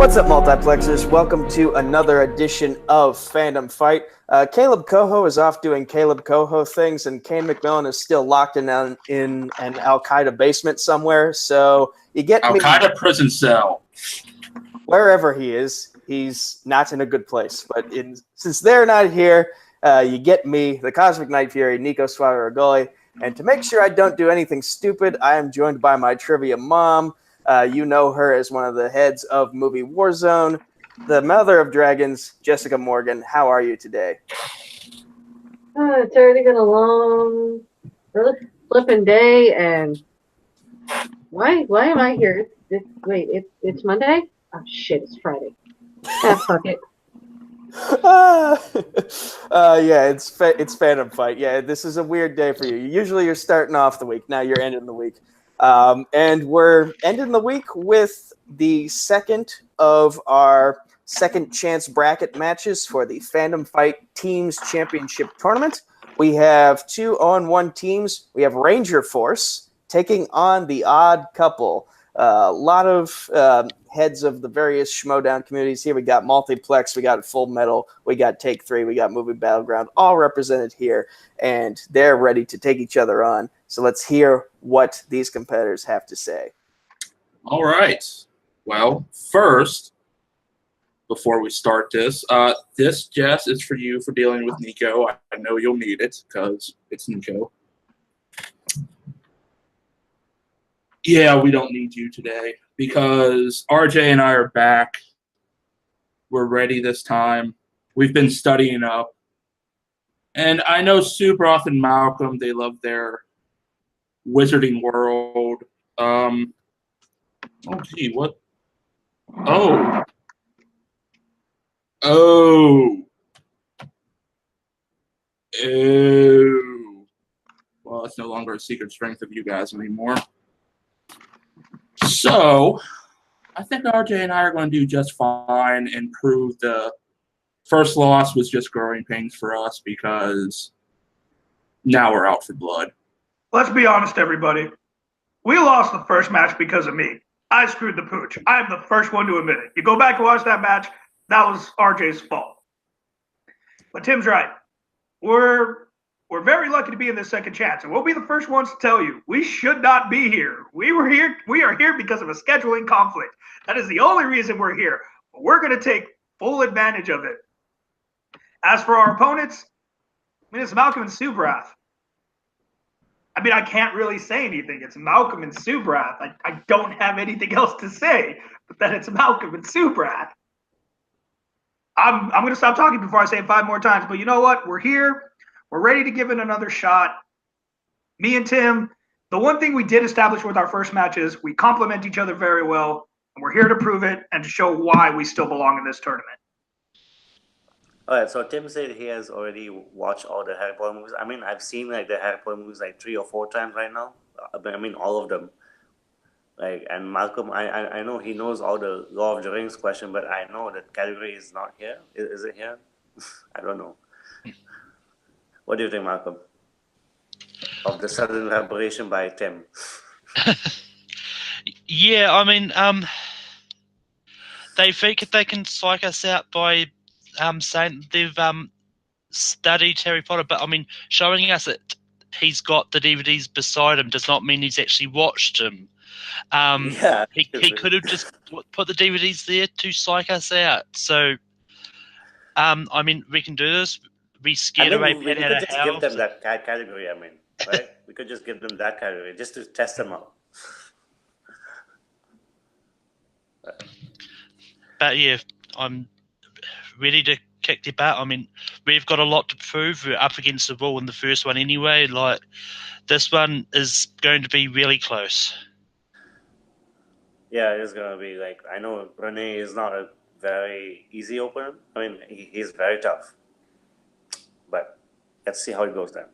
What's up, multiplexers? Welcome to another edition of Fandom Fight. Caleb Coho is off doing Caleb Coho things, and Kane McMillan is still locked in an Al-Qaeda basement somewhere. So you get Al-Qaeda prison cell. Wherever he is, he's not in a good place. But since they're not here, you get me, the Cosmic Night Fury, Nico Suaragoli. And to make sure I don't do anything stupid, I am joined by my trivia mom. You know her as one of the heads of Movie Warzone, the mother of dragons, Jessica Morgan. How are you today? It's already been a long, flipping day, and why am I here? It's Monday? Oh shit, it's Friday. Fuck it. Yeah, it's Phantom Fight. Yeah, this is a weird day for you. Usually you're starting off the week. Now you're ending the week. And we're ending the week with the second of our second chance bracket matches for the Fandom Fight Teams Championship Tournament. We have 2 0-1 teams. We have Ranger Force taking on the Odd Couple. A lot of heads of the various Schmodown communities here. We got Multiplex, we got Full Metal, we got Take 3, we got Movie Battleground, all represented here, and they're ready to take each other on. So let's hear what these competitors have to say. All right. Well, first, before we start this, Jess, is for you for dealing with Nico. I know you'll need it because it's Nico. Yeah, we don't need you today because RJ and I are back. We're ready this time. We've been studying up. And I know Subrath and Malcolm, they love their Wizarding World. Oh, gee, what? Oh. Well, it's no longer a secret strength of you guys anymore. So, I think RJ and I are going to do just fine and prove the first loss was just growing pains for us because now we're out for blood. Let's be honest, everybody. We lost the first match because of me. I screwed the pooch. I'm the first one to admit it. You go back and watch that match, that was RJ's fault. But Tim's right. We're very lucky to be in this second chance, and we'll be the first ones to tell you we should not be here. We are here because of a scheduling conflict. That is the only reason we're here. But we're going to take full advantage of it. As for our opponents, it's Malcolm and Subrath. I can't really say anything. It's Malcolm and Subrath. I don't have anything else to say, but that it's Malcolm and Subrath. I'm going to stop talking before I say it 5 more times, but you know what? We're here. We're ready to give it another shot. Me and Tim, the one thing we did establish with our first match is we complement each other very well, and we're here to prove it and to show why we still belong in this tournament. All right, so Tim said he has already watched all the Harry Potter movies. I've seen the Harry Potter movies 3 or 4 times right now. All of them. And Malcolm, I know he knows all the Lord of the Rings question, but I know that category is not here. Is it here? I don't know. What do you think, Malcolm, of the sudden aberration by Tim? Yeah, they think they can psych us out by saying they've studied Harry Potter, but showing us that he's got the DVDs beside him does not mean he's actually watched them. He could have just put the DVDs there to psych us out. So, we can do this. We scared away. We could just give them that category. Right? We could just give them that category just to test them out. But yeah, I'm ready to kick their butt. We've got a lot to prove. We're up against the wall in the first one anyway. This one is going to be really close. Yeah, it's going to be I know Rene is not a very easy opponent. He's very tough. But let's see how it goes then.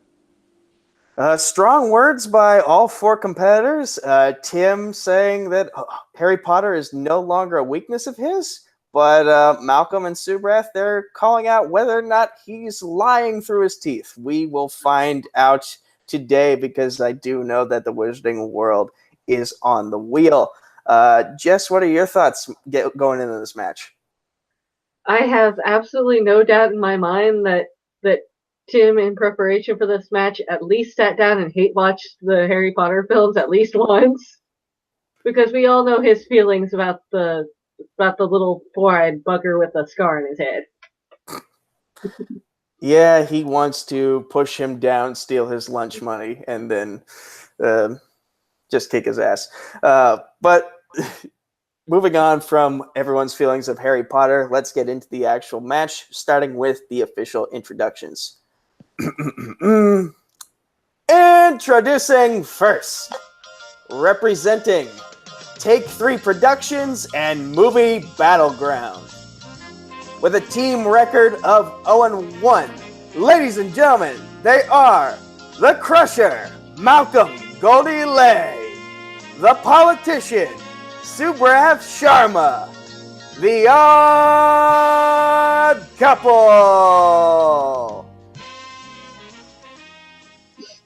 Strong words by all 4 competitors. Tim saying that Harry Potter is no longer a weakness of his, but Malcolm and Subrath, they're calling out whether or not he's lying through his teeth. We will find out today because I do know that the Wizarding World is on the wheel. Jess, what are your thoughts going into this match? I have absolutely no doubt in my mind that Tim, in preparation for this match, at least sat down and hate watched the Harry Potter films at least once, because we all know his feelings about the little four-eyed bugger with a scar on his head. Yeah, he wants to push him down, steal his lunch money, and then just kick his ass. But moving on from everyone's feelings of Harry Potter, let's get into the actual match, starting with the official introductions. Introducing first, representing Take 3 Productions and Movie Battleground. With a team record of 0-1, ladies and gentlemen, they are the Crusher, Malcolm Goldie Lay, the Politician, Subrath Sharma, the Odd Couple,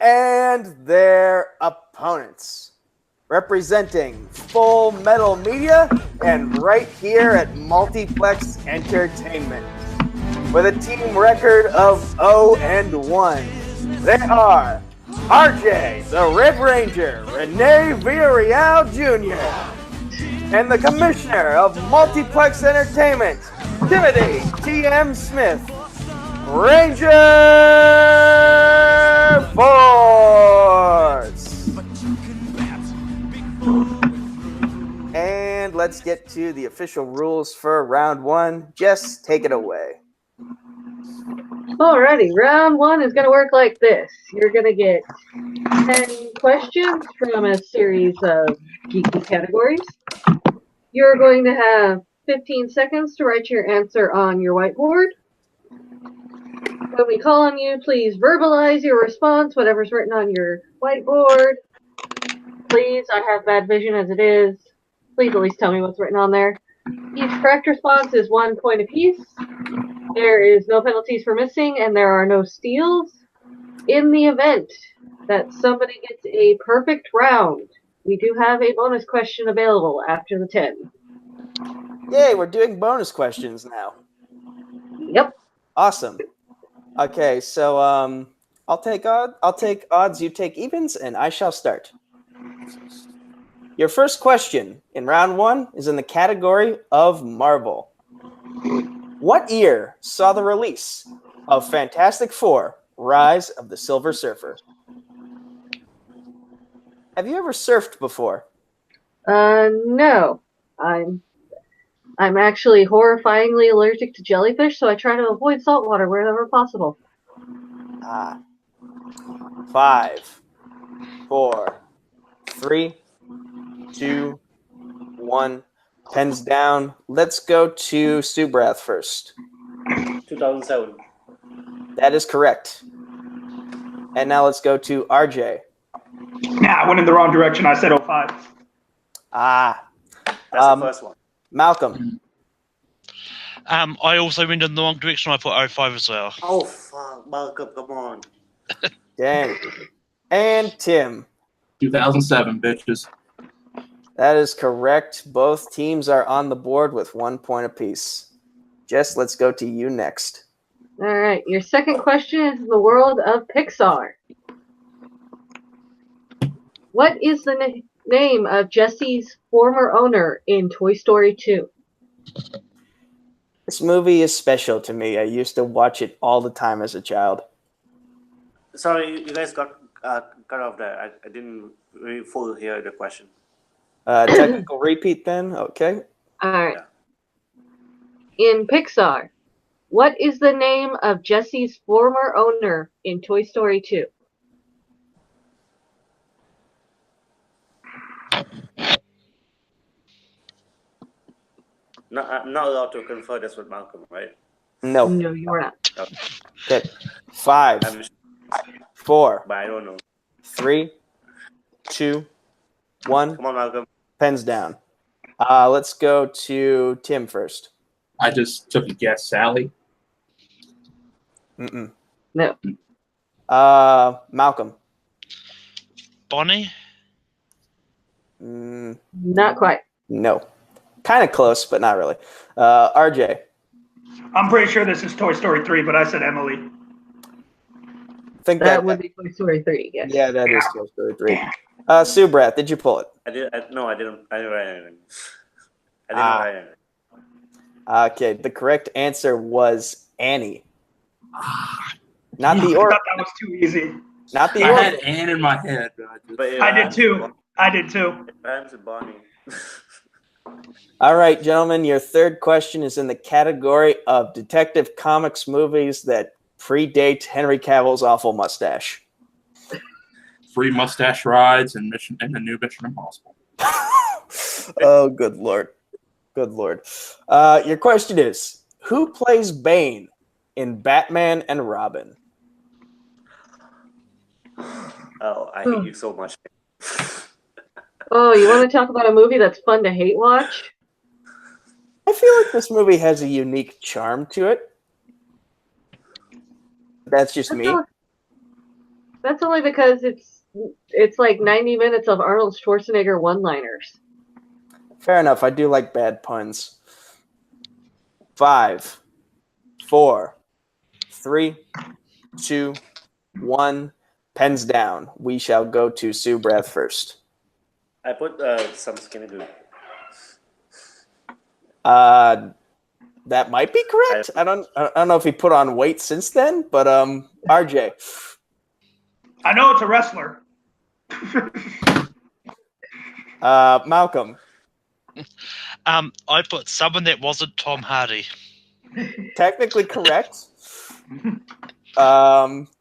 and their opponents, representing Full Metal Media and right here at Multiplex Entertainment. With a team record of 0-1, they are RJ, the Red Ranger, Rene Villarreal Jr., and the Commissioner of Multiplex Entertainment, Timothy T.M. Smith, Ranger Force. And let's get to the official rules for round 1. Jess, take it away. Alrighty, round 1 is going to work like this. You're going to get 10 questions from a series of geeky categories. You're going to have 15 seconds to write your answer on your whiteboard. When we call on you, please verbalize your response, whatever's written on your whiteboard. Please, I have bad vision as it is. Please at least tell me what's written on there. Each correct response is 1 point apiece. There is no penalties for missing, and there are no steals. In the event that somebody gets a perfect round, we do have a bonus question available after the 10. Yay, we're doing bonus questions now. Yep. Awesome. Okay, so I'll take odds, you take evens, and I shall start. Your first question in round 1 is in the category of Marvel. What year saw the release of Fantastic Four: Rise of the Silver Surfer? Have you ever surfed before? No. I'm actually horrifyingly allergic to jellyfish, so I try to avoid salt water wherever possible. 5, 4, 3, 2, 1. Pens down. Let's go to Subrath first. 2007. That is correct. And now let's go to RJ. Nah, I went in the wrong direction. I said 05. That's the first one. Malcolm. I also went in the wrong direction. I put 05 as well. Oh, fuck. Malcolm, come on. Dang. And Tim. 2007, bitches. That is correct. Both teams are on the board with 1 point apiece. Jess, let's go to you next. All right. Your second question is in the world of Pixar. What is the name of Jesse's former owner in Toy Story 2? This movie is special to me. I used to watch it all the time as a child. Sorry, you guys got cut off there. I didn't really fully hear the question. Technical repeat then? Okay. All right. In Pixar, what is the name of Jesse's former owner in Toy Story 2? No, I'm not allowed to confer this with Malcolm, right? No. No, you're not. Okay. 5, 4, But I don't know. 3, 2, 1. Come on, Malcolm. Pens down. Let's go to Tim first. I just took a guess, Sally. Mm-mm. No. Malcolm. Bonnie? Not quite. No. Kind of close, but not really. RJ. I'm pretty sure this is Toy Story 3, but I said Emily. I think That would be Toy Story 3, yes. Yeah, that is Toy Story 3. Subrath, did you pull it? No, I didn't. I didn't write anything. I didn't write anything. Okay, the correct answer was Annie. Not the I Oracle. thought that was too easy. Not the I had Oracle. Anne in my head. But I did too. It rhymes with Bonnie. All right, gentlemen, your third question is in the category of Detective Comics movies that predate Henry Cavill's awful mustache. Free mustache rides and the new Mission Impossible. Oh, good Lord. Good Lord. Your question is, who plays Bane in Batman and Robin? Oh, I hate you so much. Oh, you want to talk about a movie that's fun to hate watch? I feel like this movie has a unique charm to it. That's just me. That's only because it's like 90 minutes of Arnold Schwarzenegger one-liners. Fair enough. I do like bad puns. 5, 4, 3, 2, 1. Pens down. We shall go to Subrath first. I put some skinny dude. That might be correct. I don't know if he put on weight since then, but RJ. I know it's a wrestler. Malcolm. I put someone that wasn't Tom Hardy. Technically correct.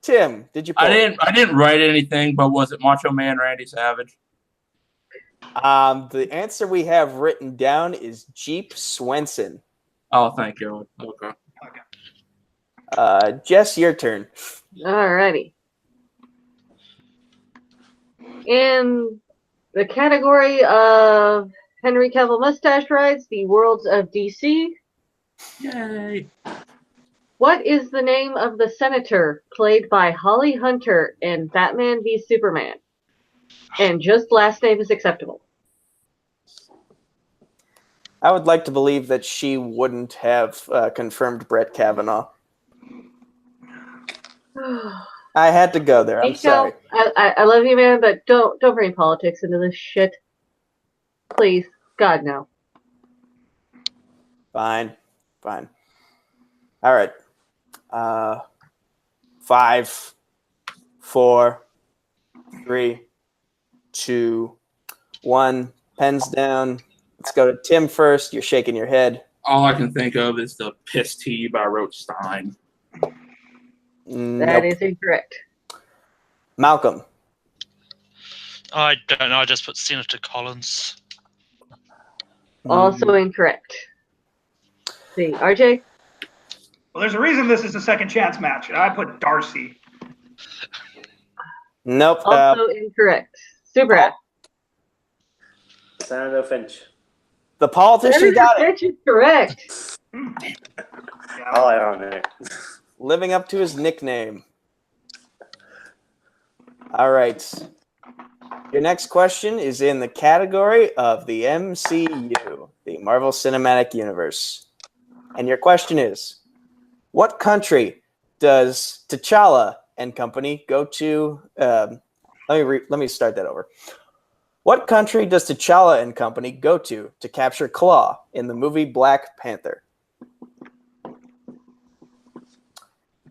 Tim, did you? I didn't write anything, but was it Macho Man Randy Savage? The answer we have written down is Jeep Swenson. Oh, thank you. Okay. Jess, your turn. Alrighty. In the category of Henry Cavill mustache rides, the worlds of DC. Yay! What is the name of the senator played by Holly Hunter in Batman v Superman? And just last name is acceptable. I would like to believe that she wouldn't have confirmed Brett Kavanaugh. I had to go there. I'm Nico, sorry. I love you, man, but don't bring politics into this shit. Please. God, no. Fine. All right. 5, 4, 3, 2, 1. Pens down. Let's go to Tim first. You're shaking your head. All I can think of is the Piss Tea by Roach Stein. That is incorrect. Malcolm. I don't know. I just put Senator Collins. Also incorrect. See, RJ? Well, there's a reason this is a second chance match. I put Darcy. Nope. Also incorrect. Super. Senator Finch. The politician got it. Finch is correct. Oh, I don't know. Living up to his nickname. All right. Your next question is in the category of the MCU, the Marvel Cinematic Universe. And your question is, what country does T'Challa and company go to? Let me start that over. What country does T'Challa and company go to capture Claw in the movie Black Panther?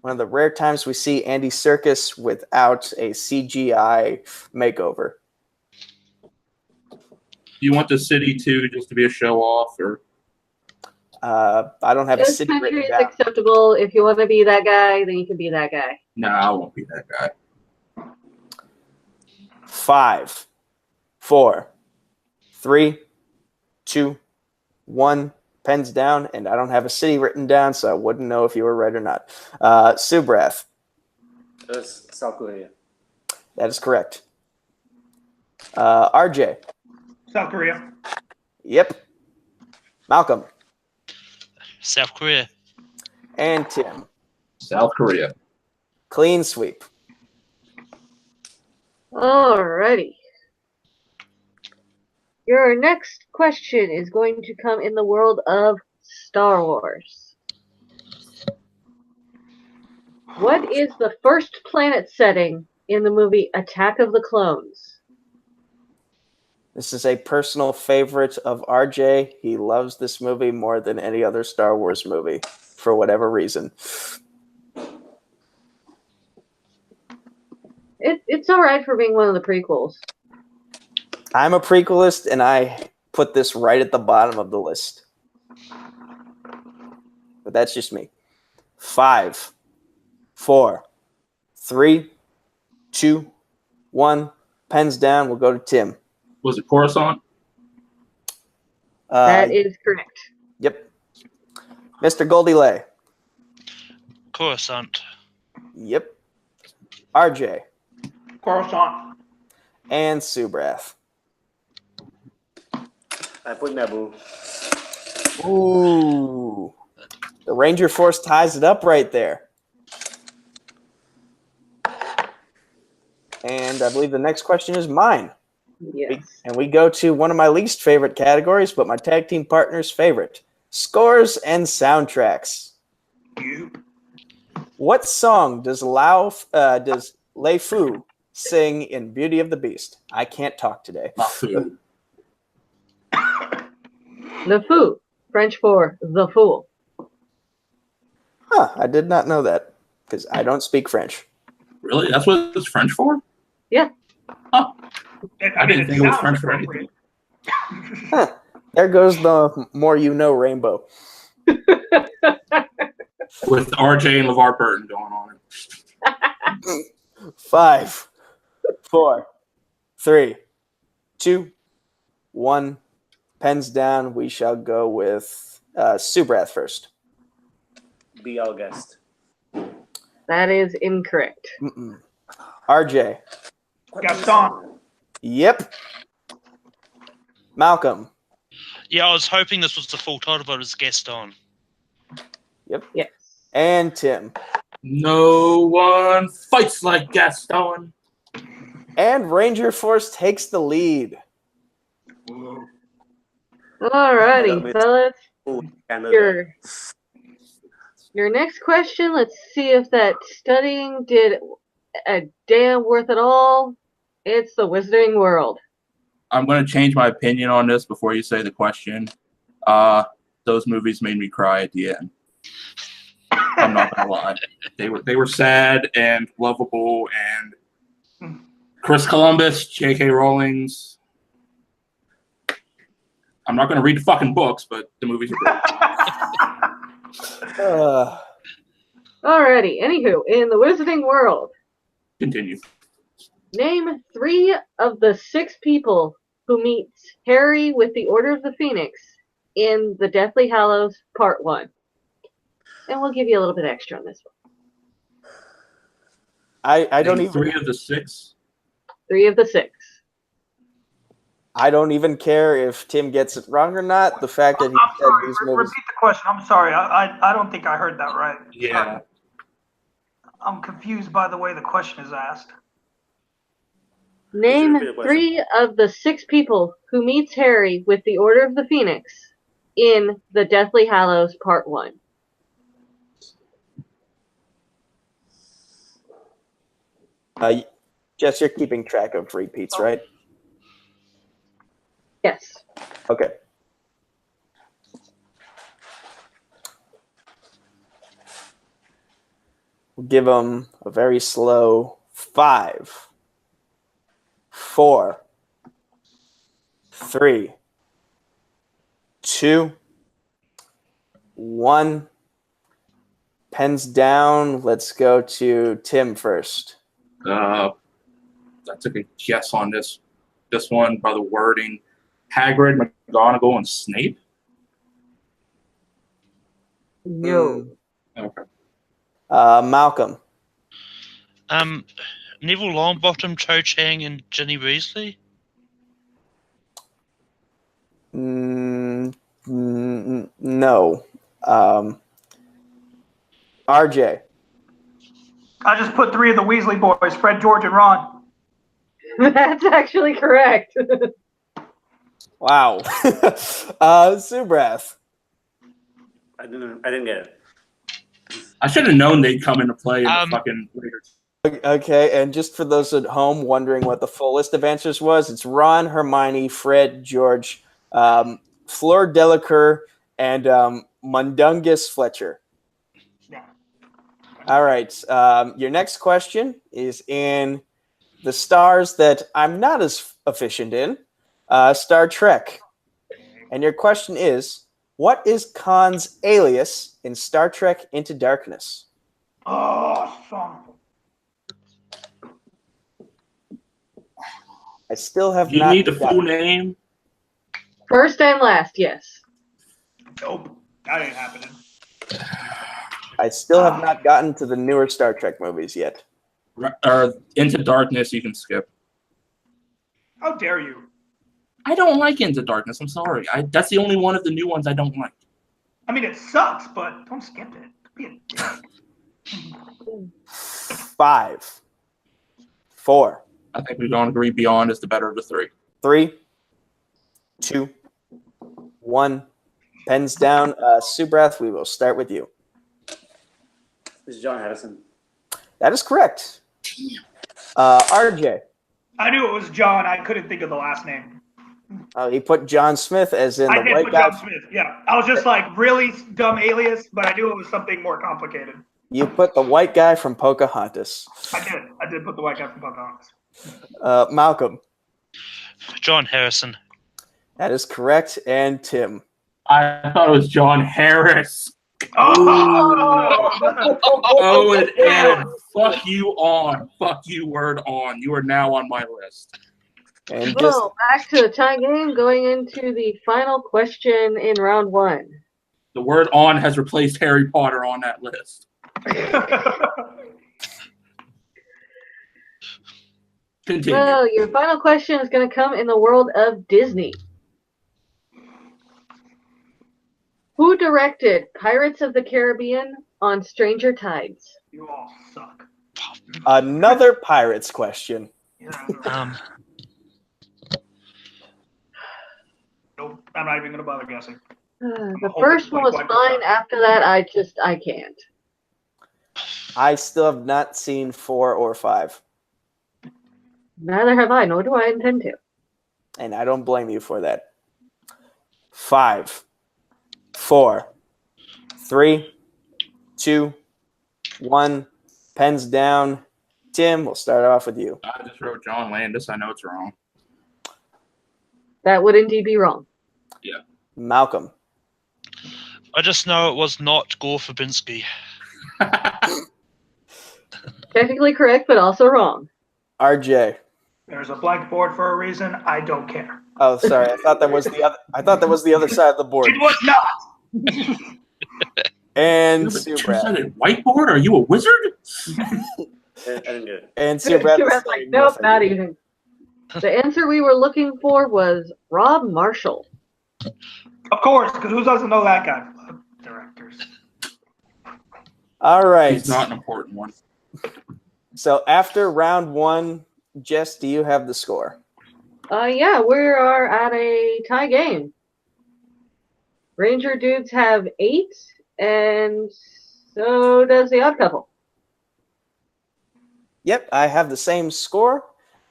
One of the rare times we see Andy Serkis without a CGI makeover. You want the city to just to be a show off, or? I don't have a This city country written is down. acceptable. If you want to be that guy, then you can be that guy. No, I won't be that guy. 5, 4, 3, 2, 1. Pens down, and I don't have a city written down, so I wouldn't know if you were right or not. Subrath. It was South Korea. That is correct. RJ. South Korea. Yep. Malcolm. South Korea. And Tim. South Korea. Clean sweep. Alrighty. Your next question is going to come in the world of Star Wars. What is the first planet setting in the movie Attack of the Clones? This is a personal favorite of RJ. He loves this movie more than any other Star Wars movie, for whatever reason. It's alright for being one of the prequels. I'm a prequelist, and I put this right at the bottom of the list. But that's just me. 5, 4, 3, 2, 1. Pens down. We'll go to Tim. Was it Coruscant? That is correct. Yep. Mr. Goldilay. Coruscant. Yep. RJ. Coruscant. And Subrath. I put Naboo. Ooh. The Ranger Force ties it up right there. And I believe the next question is mine. Yes. And we go to one of my least favorite categories, but my tag team partner's favorite. Scores and soundtracks. You. What song does Lei Fu sing in Beauty of the Beast? I can't talk today. Mafu. Le Fou, French for the fool. Huh, I did not know that because I don't speak French. Really? That's what it's French for? Yeah. Huh. I mean, didn't think it was sounds French for appropriate. Huh. There goes the more you know rainbow. With RJ and LeVar Burton going on it. 5, 4, 3, 2, 1. Pens down. We shall go with Subrath first. Be our guest. That is incorrect. RJ. Gaston. Yep. Malcolm. Yeah, I was hoping this was the full title, but it was Gaston. Yep. Yes. And Tim. No one fights like Gaston. And Ranger Force takes the lead. Alrighty, fellas. Ooh, Canada. Your next question, let's see if that studying did a damn worth it all. It's the Wizarding World. I'm going to change my opinion on this before you say the question. Those movies made me cry at the end. I'm not going to lie. They were sad and lovable, and Chris Columbus, J.K. Rowling's. I'm not going to read the fucking books, but the movies are great. Alrighty, anywho, in the Wizarding World, Continue. name 3 of the 6 people who meet Harry with the Order of the Phoenix in the Deathly Hallows Part 1. And we'll give you a little bit extra on this one. I don't Name even 3 of the 6. 3 of the 6. I don't even care if Tim gets it wrong or not. The fact that he I'm said sorry. these movies. Repeat the question. I'm sorry. I don't think I heard that right. Yeah. I'm confused by the way the question is asked. Name repeat the question? 3 of the 6 people who meets Harry with the Order of the Phoenix in the Deathly Hallows Part 1. Jess, you're keeping track of repeats, right? Yes. Okay. We'll give them a very slow 5, 4, 3, 2, 1. Pens down. Let's go to Tim first. I took a guess on this one by the wording. Hagrid, McGonagall, and Snape. No. Okay. Malcolm. Neville Longbottom, Cho Chang, and Ginny Weasley. No. RJ. I just put 3 of the Weasley boys, Fred, George, and Ron. That's actually correct. Wow. Subrath. I didn't get it. I should have known they'd come into play in the fucking later. Okay, and just for those at home wondering what the full list of answers was, it's Ron, Hermione, Fred, George, Fleur Delacour, and Mundungus Fletcher. Yeah. All right. Your next question is in the stars that I'm not as efficient in, Star Trek. And your question is, what is Khan's alias in Star Trek Into Darkness? Oh, son. I still have You not. need the full name? First and last, yes. Nope. That ain't happening. I still have not gotten to the newer Star Trek movies yet. Into Darkness, you can skip. How dare you? I don't like Into Darkness. I'm sorry. That's the only one of the new ones I don't like. I mean, it sucks, but don't skip it. Be a dick. 5, 4, I think we don't agree Beyond is the better of the three. 3, 2, 1. Pens down. Subrath, we will start with you. It's John Harrison. That is correct. RJ. I knew it was John. I couldn't think of the last name. He put John Smith as in I the did white put guy. John Smith. Yeah. I was just like, really dumb alias, but I knew it was something more complicated. You put the white guy from Pocahontas. I did put the white guy from Pocahontas. Malcolm. John Harrison. That is correct. And Tim. I thought it was John Harris. Oh! Oh, and Ed, fuck you on. Fuck you, word on. You are now on my list. And just Well, back to the tie game, going into the final question in round 1. The word on has replaced Harry Potter on that list. Continue. Well, your final question is going to come in the world of Disney. Who directed Pirates of the Caribbean on Stranger Tides? You all suck. another Pirates question. Yeah. Nope. I'm not even going to bother guessing. The first one was fine. After that, I can't. I still have not seen 4 or 5. Neither have I, nor do I intend to. And I don't blame you for that. 5, 4, 3, 2, 1. Pens down. Tim, we'll start off with you. I just wrote John Landis. I know it's wrong. That would indeed be wrong. Yeah. Malcolm. I just know it was not Gore Verbinski. Technically correct, but also wrong. RJ. There's a blank board for a reason. I don't care. Oh, sorry. I thought that was the other. I thought that was the other side of the board. It was not. And You have a Subrath. two-sided whiteboard? Are you a wizard? I didn't get it. And Subrath. Subrath's like, nope, not even. The answer we were looking for was Rob Marshall. Of course, because who doesn't know that guy? Directors. All right. He's not an important one. So after round 1, Jess, do you have the score? Yeah, we are at a tie game. Ranger dudes have 8, and so does the Odd Couple. Yep, I have the same score.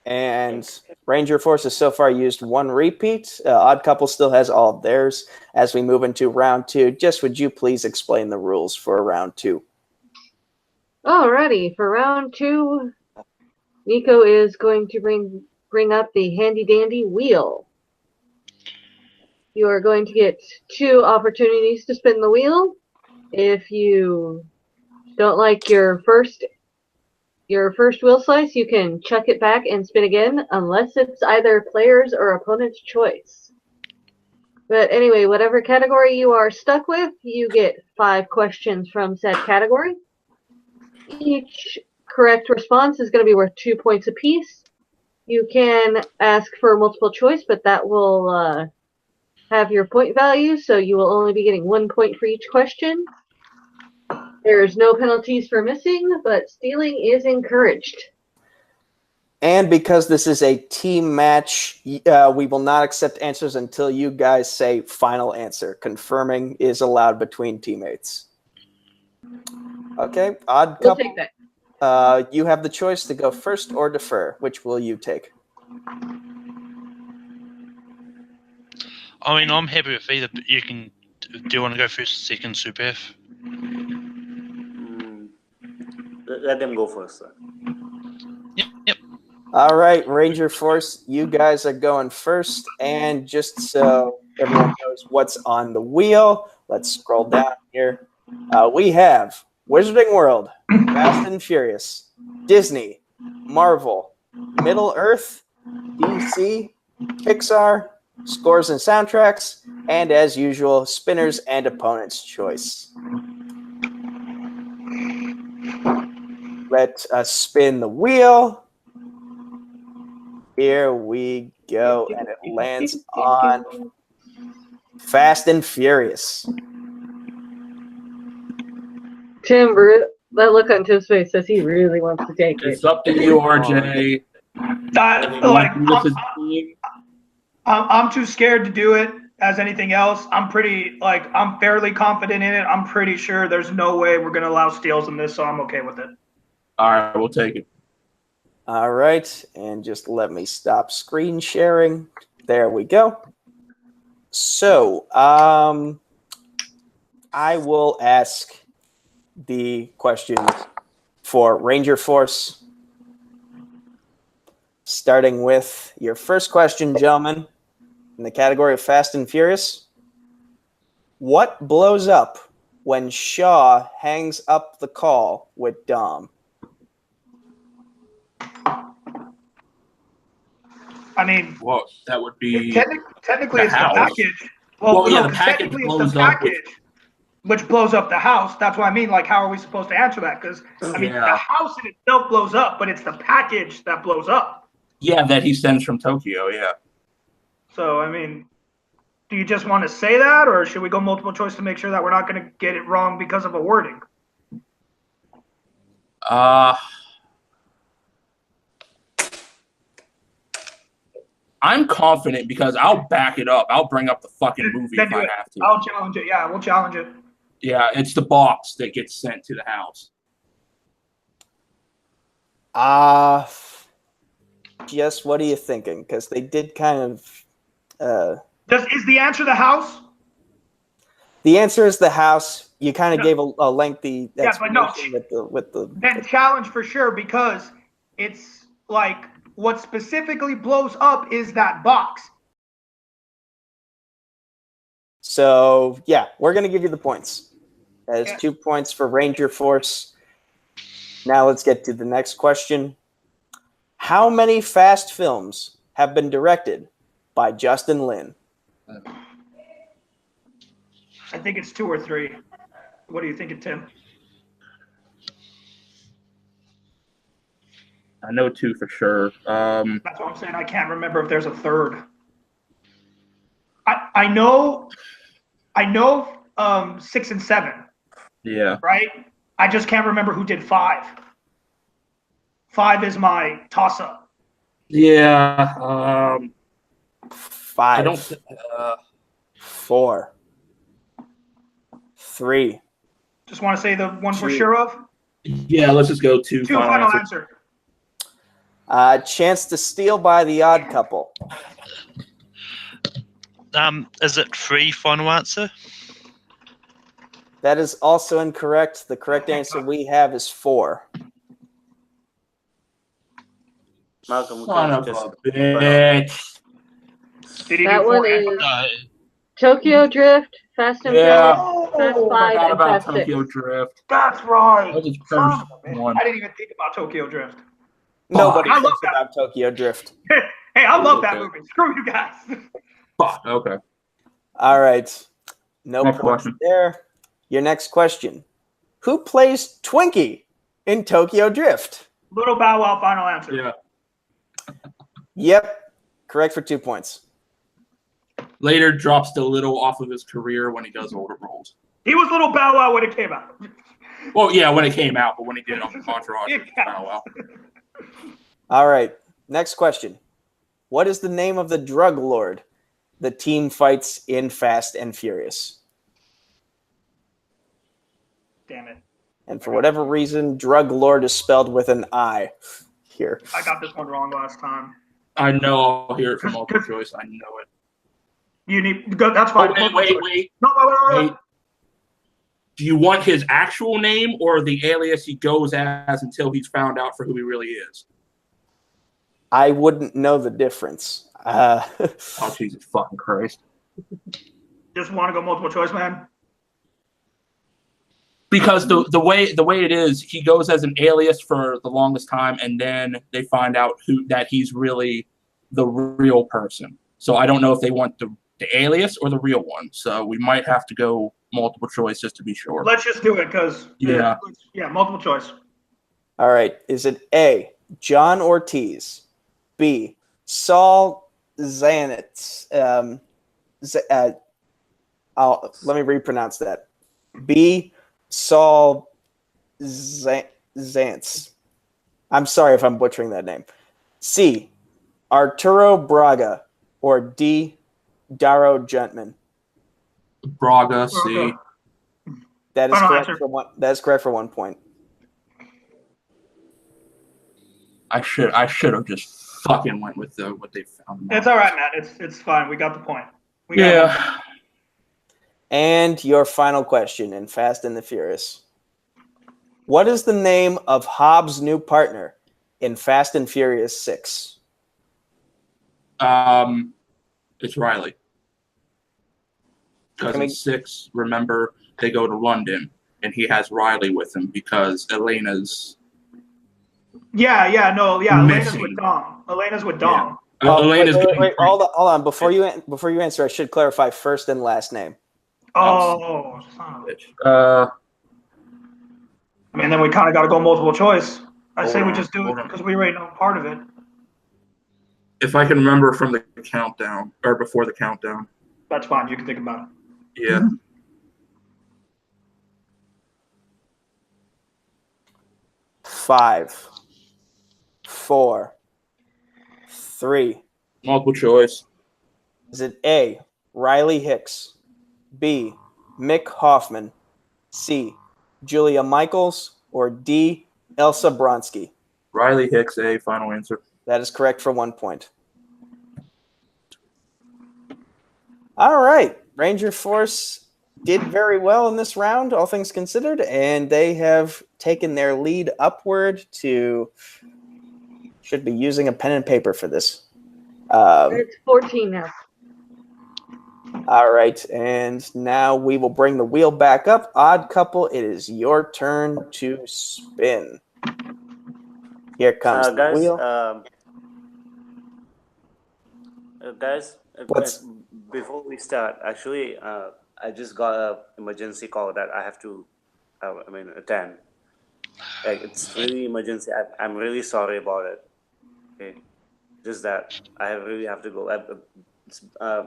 And Ranger Force has so far used 1 repeat. Odd Couple still has all of theirs. As we move into round 2, Jess, would you please explain the rules for round 2? Alrighty, for round 2, Nico is going to bring up the handy dandy wheel. You are going to get 2 opportunities to spin the wheel. If you don't like your first wheel slice, you can chuck it back and spin again, unless it's either player's or opponent's choice. But anyway, whatever category you are stuck with, you get 5 questions from said category. Each correct response is going to be worth 2 points apiece. You can ask for multiple choice, but that will have your point value, so you will only be getting 1 point for each question. There's no penalties for missing, but stealing is encouraged. And because this is a team match, we will not accept answers until you guys say final answer. Confirming is allowed between teammates. Okay, odd We'll couple. take that. You have the choice to go first or defer. Which will you take? I mean, I'm happy with either, but you can. Do you want to go first, second, Super F? Let them go first, sir. Yep. All right, Ranger Force, you guys are going first. And just so everyone knows what's on the wheel, let's scroll down here. We have Wizarding World, Fast and Furious, Disney, Marvel, Middle Earth, DC, Pixar, Scores and Soundtracks, and as usual, Spinners and Opponent's Choice. Let us spin the wheel. Here we go, and it lands on Fast and Furious. Tim, that look on Tim's face says he really wants to take it. It's up to you, RJ. I'm too scared to do it as anything else. I'm fairly confident in it. I'm pretty sure there's no way we're going to allow steals in this, so I'm okay with it. All right, we'll take it. All right, and just let me stop screen sharing. There we go. So, I will ask the questions for Ranger Force, starting with your first question, gentlemen, in the category of Fast and Furious. What blows up when Shaw hangs up the call with Dom? I mean, Well, that would be technically the it's house. the package. The package technically blows it's the up package, which blows up the house. That's what I mean. Like, how are we supposed to answer that? Because I mean, the house in itself blows up, but it's the package that blows up. Yeah, that he sends from Tokyo. Yeah. So I mean, do you just want to say that, or should we go multiple choice to make sure that we're not going to get it wrong because of a wording? I'm confident because I'll back it up. I'll bring up the fucking movie if I have to. I'll challenge it. Yeah, we'll challenge it. Yeah, it's the box that gets sent to the house. Jess, what are you thinking? Because they did kind of. Is the answer the house? The answer is the house. You kind of gave a lengthy explanation with the. Then challenge for sure, because it's like what specifically blows up is that box. So yeah, we're gonna give you the points. That is 2 points for Ranger Force. Now let's get to the next question. How many Fast films have been directed by Justin Lin? I think it's 2 or 3. What are you thinking, Tim? I know 2 for sure. That's what I'm saying. I can't remember if there's a third. I know 6 and 7. Yeah. Right? I just can't remember who did 5. 5 is my toss-up. Yeah. 5. I don't. 4. 3. Just want to say the one we're sure of. Yeah, let's just go 2. 2 final answer. Chance to Steal by The Odd Couple. Is it 3 final answer? That is also incorrect. The correct answer we have is 4. Malcolm, son of a bitch. That one is Tokyo Drift, Fast and Furious, Fast 5, and Fast 6. Tokyo Drift. That's right. That was the first one. I didn't even think about Tokyo Drift. Nobody thinks about Tokyo Drift. Hey, I love that movie. Screw you guys. Fuck. Okay. All right. No Next points question. there. Your next question. Who plays Twinkie in Tokyo Drift? Little Bow Wow, final answer. Yeah. Yep. Correct for 2 points. Later drops the little off of his career when he does older roles. He was Little Bow Wow when it came out. Well, yeah, when it came out, but when he did it on Entourage, Yeah. Bow Wow. All right. Next question. What is the name of the drug lord the team fights in Fast and Furious? Damn it. And for whatever reason, drug lord is spelled with an I here. I got this one wrong last time. I know I'll hear it from multiple choice. I know it. You need go. That's fine. Oh, wait. No, Wait. Do you want his actual name or the alias he goes as until he's found out for who he really is? I wouldn't know the difference. Oh, Jesus fucking Christ. Just want to go multiple choice, man? Because the way it is, he goes as an alias for the longest time, and then they find out that he's really the real person. So I don't know if they want the alias or the real one. So we might have to go multiple choice just to be sure. Let's just do it because multiple choice. All right. Is it A, John Ortiz, B, Saul Zanitz? Let me repronounce that. B, Saul Zantz. I'm sorry if I'm butchering that name. C, Arturo Braga, or D, Darrow Gentman. Braga, C. That is correct for one. That is correct for 1 point. I should have just fucking went with what they found. It's all right, Matt. It's fine. We got the point. Yeah. And your final question in Fast and the Furious. What is the name of Hobbs' new partner in Fast and Furious 6? It's Riley. Because in 6, remember, they go to London, and he has Riley with him because Elena's... Elena's with Dom. Elena's with Dom. Yeah. Wait, hold on. Before you answer, I should clarify first and last name. Oh, son of a bitch. I mean, then we kind of got to go multiple choice. I say we just do it because we already know part of it. If I can remember from the countdown, or before the countdown. That's fine. You can think about it. Yeah. 5, 4, 3. Multiple choice. Is it A, Riley Hicks, B, Mick Hoffman, C, Julia Michaels, or D, Elsa Bronsky? Riley Hicks, A, final answer. That is correct for 1 point. All right. Ranger Force did very well in this round, all things considered, and they have taken their lead upward to... Should be using a pen and paper for this. It's 14 now. All right, and now we will bring the wheel back up. Odd Couple, it is your turn to spin. Here comes the wheel. Guys, before we start, actually, I just got an emergency call that I have to, attend. Like, it's really emergency. I'm really sorry about it. Okay, just that I really have to go.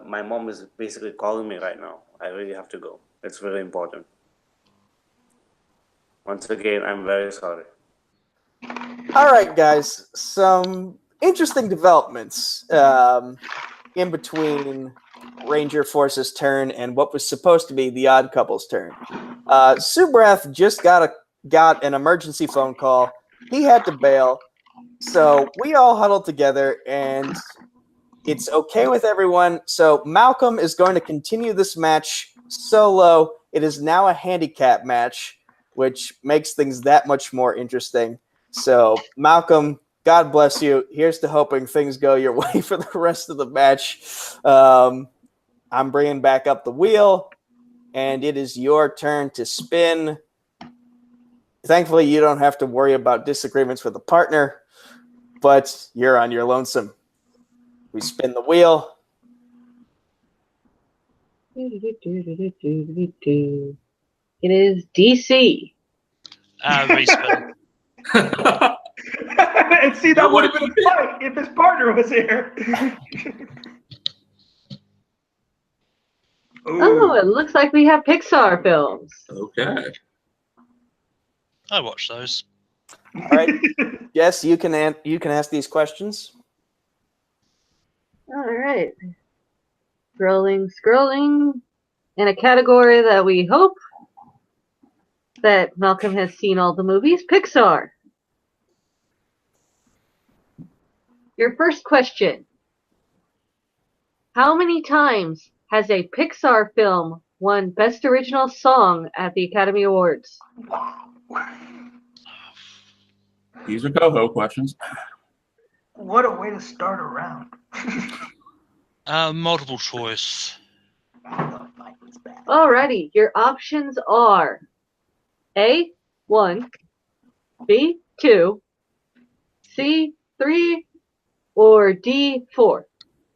My mom is basically calling me right now. I really have to go. It's really important. Once again, I'm very sorry. All right, guys. Some interesting developments in between Ranger Force's turn and what was supposed to be the Odd Couple's turn. Subrath just got an emergency phone call. He had to bail. So we all huddled together, and it's okay with everyone. So Malcolm is going to continue this match solo. It is now a handicap match, which makes things that much more interesting. So Malcolm, God bless you. Here's to hoping things go your way for the rest of the match. I'm bringing back up the wheel, and it is your turn to spin. Thankfully, you don't have to worry about disagreements with a partner, but you're on your lonesome. We spin the wheel. It is DC. Respin. And see, that would have been fun if his partner was here. Oh, it looks like we have Pixar films. Okay. I watch those. All right. Yes, you can ask these questions. right. Scrolling. In a category that we hope that Malcolm has seen all the movies, Pixar. Your first question. How many times has a Pixar film won Best Original Song at the Academy Awards? These are Coho questions. What a way to start a round. Multiple choice. Alrighty, your options are A, 1, B, 2, C, 3, or D, 4.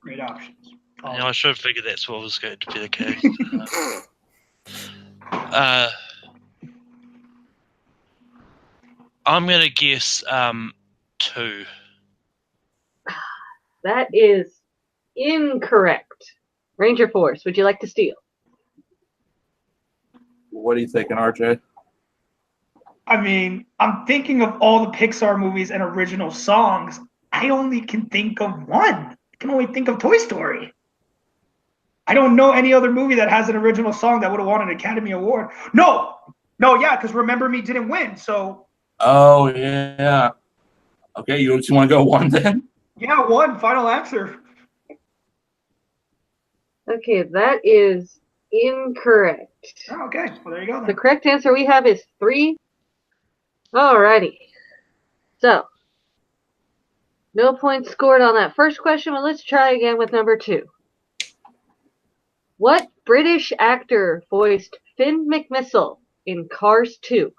Great options. Yeah, I should have figured that's what was going to be the case. I'm going to guess 2. That is incorrect. Ranger Force, would you like to steal? What are you thinking, RJ? I mean, I'm thinking of all the Pixar movies and original songs. I only can think of one. I can only think of Toy Story. I don't know any other movie that has an original song that would have won an Academy Award. No, yeah, because Remember Me didn't win. So. Oh yeah. Okay, you want to go 1 then? Yeah, 1. Final answer. Okay, that is incorrect. Oh, okay, well there you go. The Then. correct answer we have is 3. Alrighty. So, no points scored on that first question, but let's try again with number 2. What British actor voiced Finn McMissile in Cars 2?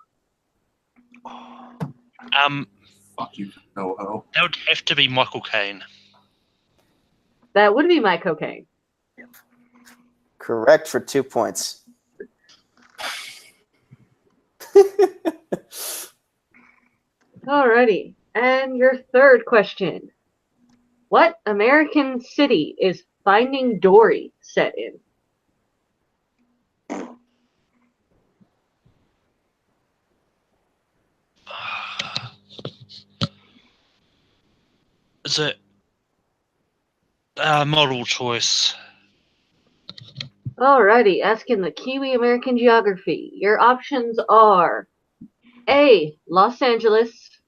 Fuck you, Coho. That would have to be Michael Caine. That would be Mike Cocaine. Correct for 2 points. Alrighty. And your third question. What American city is Finding Dory set in? Is it multiple choice? Alrighty, asking the Kiwi American geography. Your options are A, Los Angeles,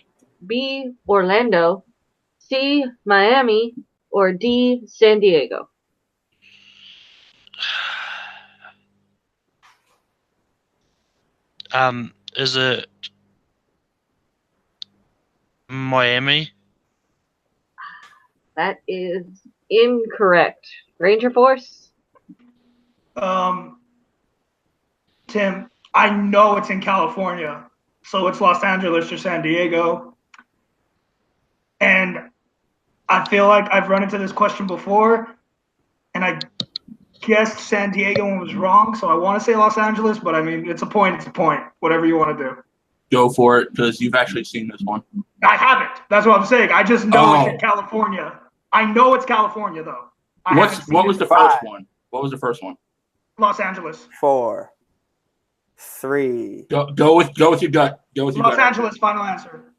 B, Orlando, C, Miami, or D, San Diego. Is it Miami? That is incorrect. Ranger Force? Tim, I know it's in California, so it's Los Angeles or San Diego. And I feel like I've run into this question before, and I guessed San Diego one was wrong, so I want to say Los Angeles, but I mean, it's a point, whatever you want to do. Go for it, because you've actually seen this one. I haven't. That's what I'm saying. I just know it's in California. I know it's California, though. What was the first one? What was the first one? Los Angeles. 4, 3. Go with your gut. Go with your Los gut. Angeles, final answer.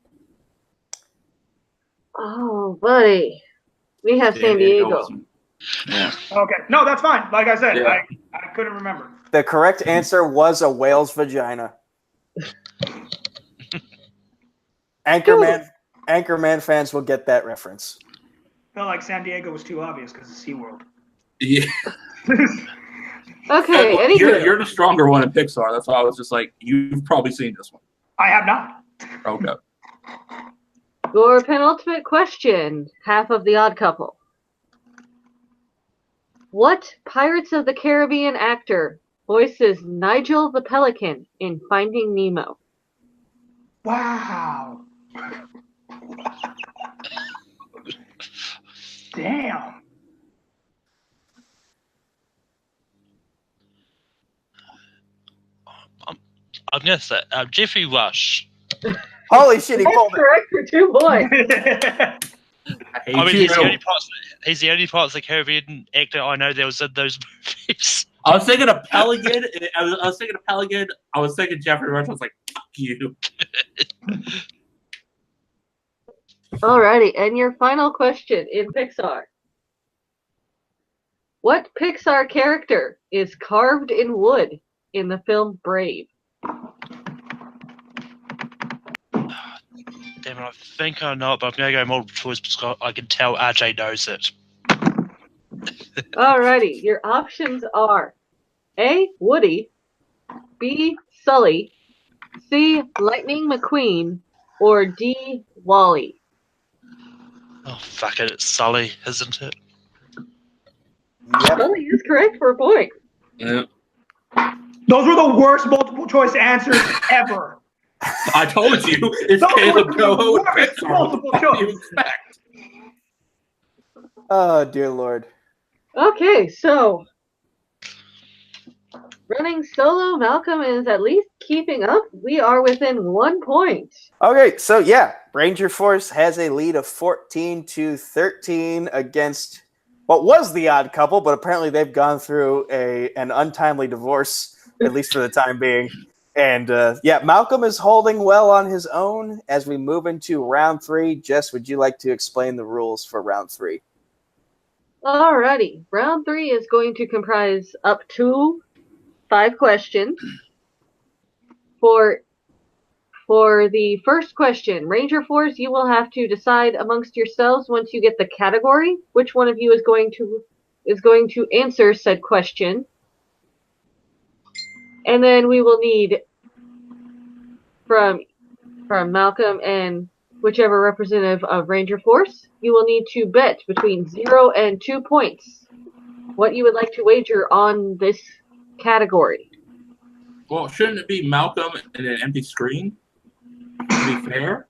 Oh, buddy. We have San Diego. Yeah. Okay. No, that's fine. Like I said, Yeah. I couldn't remember. The correct answer was a whale's vagina. Anchorman fans will get that reference. I felt like San Diego was too obvious because it's SeaWorld. Yeah. Okay, anywho. You're the stronger one in Pixar. That's why I was just like, you've probably seen this one. I have not. Okay. Your penultimate question, half of the Odd Couple. What Pirates of the Caribbean actor voices Nigel the Pelican in Finding Nemo? Wow. Damn. I'm going to say Jeffrey Rush. Holy shit, he That's pulled it. correct for 2 points. I mean, he's the only Pirates of the Caribbean actor I know that was in those movies. I was thinking of Pelican. I was thinking Jeffrey Rush. I was like, fuck you. Alrighty, and your final question in Pixar. What Pixar character is carved in wood in the film Brave? Damn it, I think I know it, but I'm going to go multiple choice because I can tell RJ knows it. Alrighty, your options are A. Woody, B. Sully, C. Lightning McQueen, or D. Wally. Oh, fuck it, it's Sully, isn't it? Yep. Sully is correct for a point. Yeah. Those were the worst multiple choice answers ever. I told you, it's Those Caleb were the Coho and worst Pixar. multiple What do you choice. expect? Oh dear Lord. Okay, so running solo, Malcolm is at least keeping up. We are within 1 point. Okay, so yeah, Ranger Force has a lead of 14-13 against what was the Odd Couple, but apparently they've gone through an untimely divorce, at least for the time being. And yeah, Malcolm is holding well on his own as we move into round 3. Jess, would you like to explain the rules for round 3? Alrighty, round 3 is going to comprise up to 5 questions. For the first question, Ranger Force, you will have to decide amongst yourselves once you get the category which one of you is going to answer said question. And then we will need from Malcolm and whichever representative of Ranger Force, you will need to bet between 0 and 2 points what you would like to wager on this category. Well, shouldn't it be Malcolm and an empty screen? To be fair.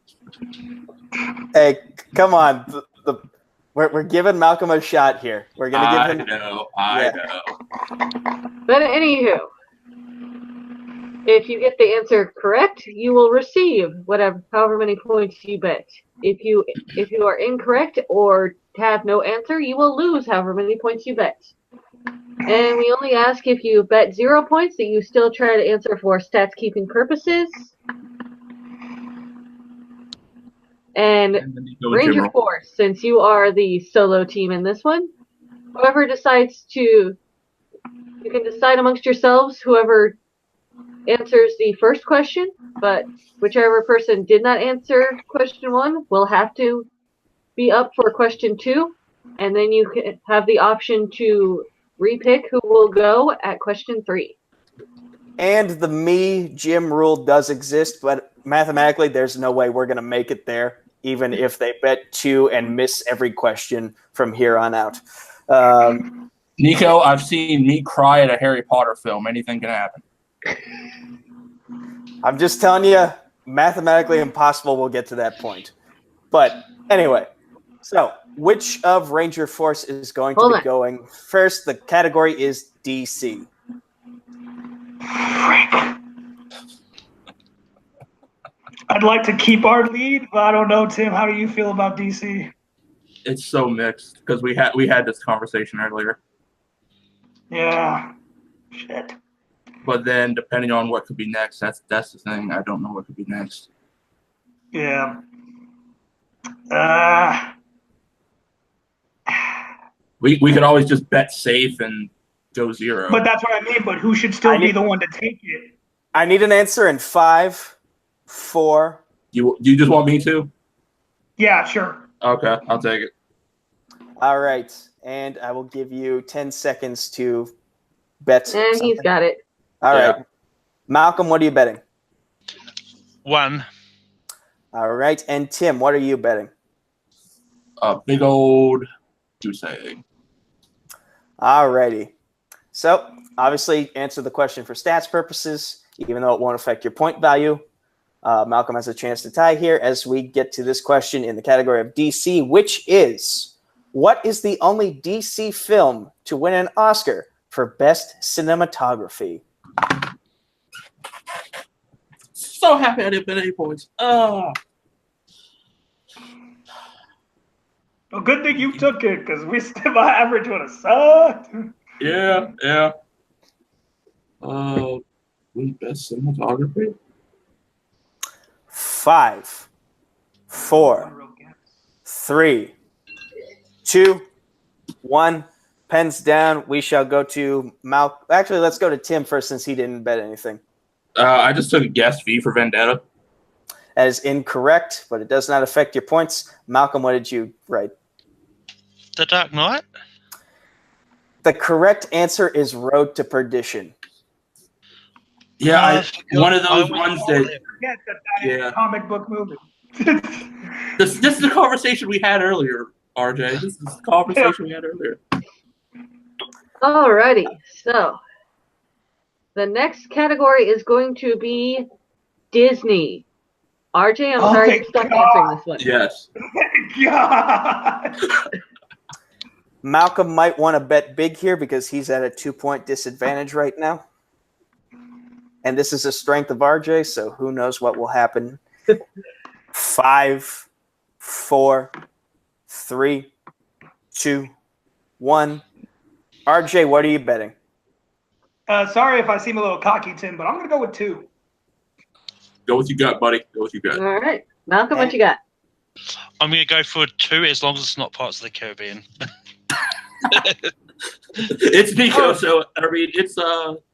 Hey, come on. We're giving Malcolm a shot here. We're going to give him... I Yeah. know. But anywho, if you get the answer correct, you will receive however many points you bet. If you are incorrect or have no answer, you will lose however many points you bet. And we only ask if you bet 0 points that you still try to answer for stats keeping purposes. And then you go Ranger general. Force, since you are the solo team in this one, whoever decides you can decide amongst yourselves whoever answers the first question, but whichever person did not answer question 1 will have to be up for question 2, and then you can have the option to repick who will go at question 3. And the me, Jim rule does exist, but mathematically there's no way we're going to make it there, even if they bet 2 and miss every question from here on out. Nico, I've seen me cry at a Harry Potter film. Anything can happen. I'm just telling you, mathematically impossible we'll get to that point. But anyway, so which of Ranger Force is going to be going first? The category is DC. I'd like to keep our lead, but I don't know, Tim. How do you feel about DC? It's so mixed because we had this conversation earlier. Yeah. Shit. But then, depending on what could be next, that's the thing. I don't know what could be next. Yeah. We could always just bet safe and go 0. But that's what I mean. But who should still be the one to take it? I need an answer in 5, 4. You just want me to? Yeah, sure. Okay, I'll take it. All right, and I will give you 10 seconds to bet. And he's got it. All right. Malcolm, what are you betting? 1. All right, and Tim, what are you betting? A big old goose egg. All righty. So, obviously, answer the question for stats purposes, even though it won't affect your point value. Malcolm has a chance to tie here as we get to this question in the category of DC, which is, what is the only DC film to win an Oscar for Best Cinematography? So happy I didn't bet any points. Well, good thing you took it, because my average would have sucked. Yeah. Best cinematography? 5, 4, 3, 2, 1. Pens down. We shall go to Mal. Actually, let's go to Tim first since he didn't bet anything. I just took a guess. V for Vendetta. That is incorrect, but it does not affect your points. Malcolm, what did you write? The Dark Knight? The correct answer is Road to Perdition. Yeah, Oh, one of those I ones went- that. Forget that is a comic book movie. This is the conversation we had earlier, RJ. This is the conversation we had earlier. Alrighty, so the next category is going to be Disney. RJ, I'm Oh, sorry thank you're stuck God. answering this one. Yes. God. Malcolm might want to bet big here because he's at a 2-point disadvantage right now. And this is a strength of RJ, so who knows what will happen. 5, 4, 3, 2, 1. RJ, what are you betting? Sorry if I seem a little cocky, Tim, but I'm going to go with 2. Go with your gut, buddy. Go with your gut. All right, Malcolm, what you got? I'm going to go for 2 as long as it's not Pirates of the Caribbean. It's Nico, so I mean it's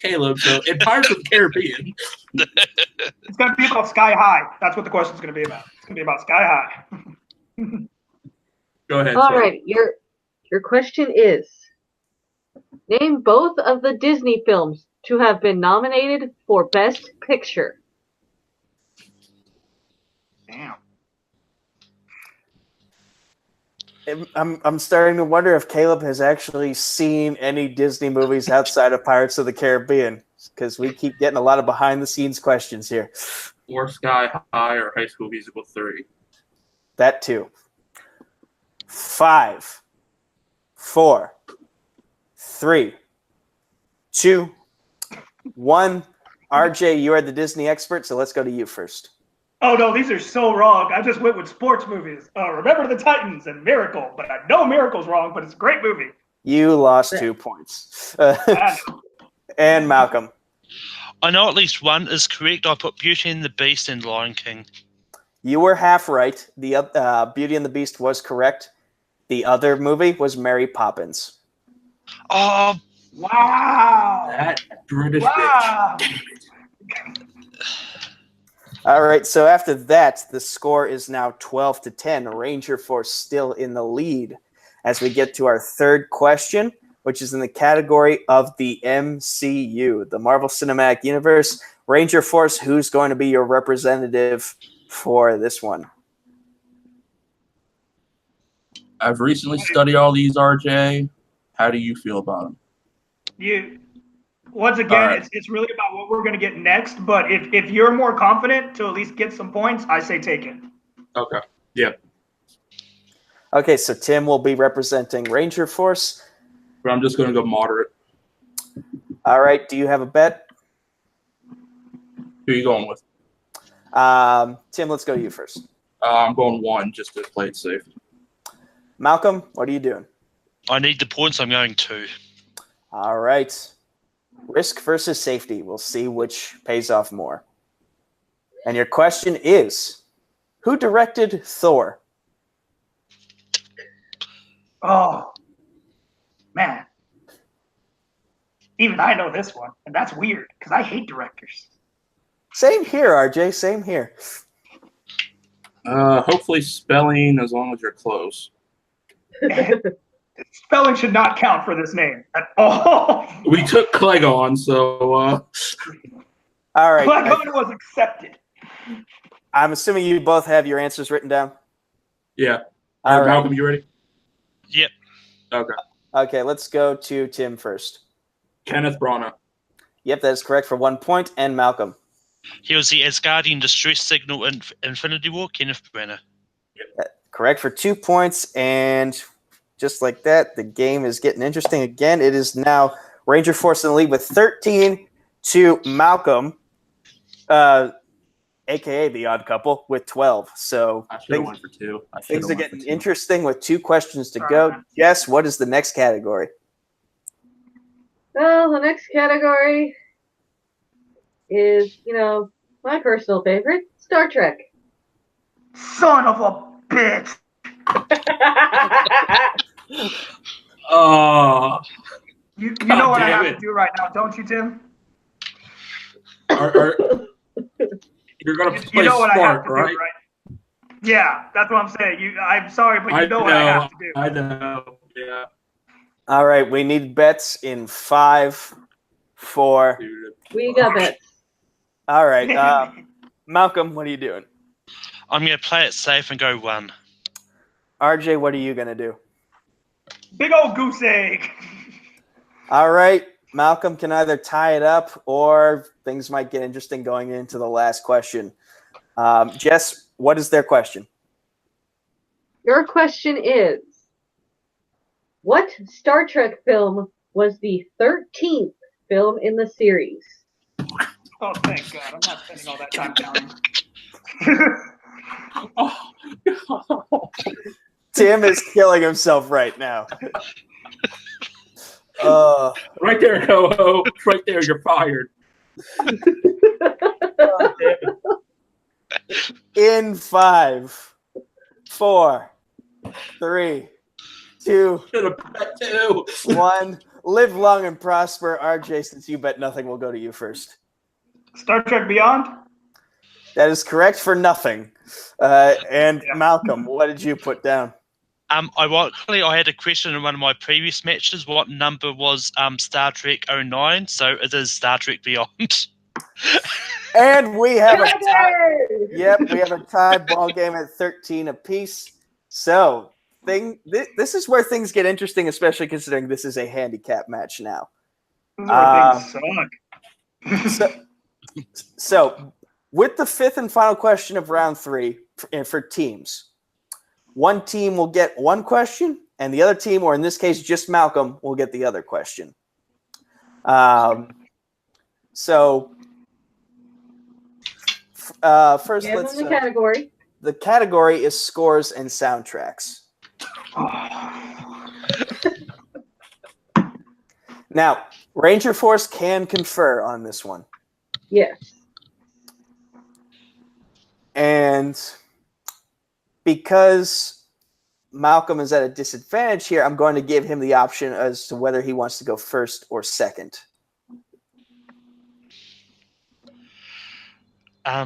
Caleb. So in Pirates of the Caribbean, It's going to be about Sky High. That's what the question's going to be about. It's going to be about Sky High. go ahead. All sir. right, your question is: name both of the Disney films to have been nominated for Best Picture. Damn. I'm starting to wonder if Caleb has actually seen any Disney movies outside of Pirates of the Caribbean, because we keep getting a lot of behind-the-scenes questions here. Or Sky High or High School Musical 3. That too. 5, 4, 3, 2, 1. RJ, you are the Disney expert, so let's go to you first. Oh, no, these are so wrong. I just went with sports movies. Remember the Titans and Miracle. But I know Miracle's wrong, but it's a great movie. You lost 2 points. And Malcolm. I know at least one is correct. I put Beauty and the Beast and Lion King. You were half right. The Beauty and the Beast was correct. The other movie was Mary Poppins. Oh, Wow. That British Wow. bitch. All right, so after that, the score is now 12-10. Ranger Force still in the lead as we get to our third question, which is in the category of the MCU, the Marvel Cinematic Universe. Ranger Force, who's going to be your representative for this one? I've recently studied all these, RJ. How do you feel about them? Once again, right. it's really about what we're going to get next. But if you're more confident to at least get some points, I say take it. Okay. Yeah. Okay, so Tim will be representing Ranger Force. But I'm just going to go moderate. All right, do you have a bet? Who are you going with? Tim, let's go to you first. I'm going 1 just to play it safe. Malcolm, what are you doing? I need the points. I'm going 2. All right. Risk versus safety. We'll see which pays off more. And your question is, who directed Thor? Oh, man. Even I know this one, and that's weird because I hate directors. Same here, RJ. Same here. Hopefully spelling as long as you're close. Spelling should not count for this name at all. We took Clegon, so All right. Clegon was accepted. I'm assuming you both have your answers written down. yeah. All right. Malcolm, you ready? Yep. Okay. Okay, let's go to Tim first. Kenneth Branagh. Yep, that is correct for 1 point. And Malcolm. He was the Asgardian distress signal in Infinity War, Kenneth Branagh. Correct for 2 points. And just like that, the game is getting interesting again. It is now Ranger Force in the lead with 13 to Malcolm, a.k.a. the odd couple, with 12. So I should have went for 2. things are getting interesting with 2 questions to go. Yes, what is the next category? Well, the next category is, my personal favorite, Star Trek. Son of a bitch. Oh, You God know what I damn have it. to do right now, don't you, Tim? You're gonna You play know what I have smart, to right? do, right? Yeah, that's what I'm saying. I'm sorry, but I you know what I have to do. I know. Yeah. All right, we need bets in 5, 4. Dude. We got bets. All right, Malcolm, what are you doing? I'm going to play it safe and go 1. RJ, what are you gonna do? Big old goose egg. All right, Malcolm can either tie it up or things might get interesting going into the last question. Jess, what is their question? Your question is, what Star Trek film was the 13th film in the series? Oh, thank God. I'm not spending all that time counting. Oh. Tim is killing himself right now. Right there, Ho-Ho. Right there, you're fired. Oh, damn it. In 5, 4, 3, 2, Should have bet too. 1. Live long and prosper. RJ, since you bet nothing, we'll go to you first. Star Trek Beyond? That is correct for nothing. And Yeah. Malcolm, what did you put down? Ironically, I had a question in one of my previous matches. What number was Oh, Star Trek 09? So it is Star Trek Beyond. And we have a tie. Yay! Yep, we have a tie ball game at 13 apiece. So this is where things get interesting, especially considering this is a handicap match now. This is where things suck. So with the fifth and final question of round 3 for teams, one team will get one question, and the other team, or in this case, just Malcolm, will get the other question. So first, Give let's them the category. The category is scores and soundtracks. Now, Ranger Force can confer on this one. Yes. And because Malcolm is at a disadvantage here, I'm going to give him the option as to whether he wants to go first or second. I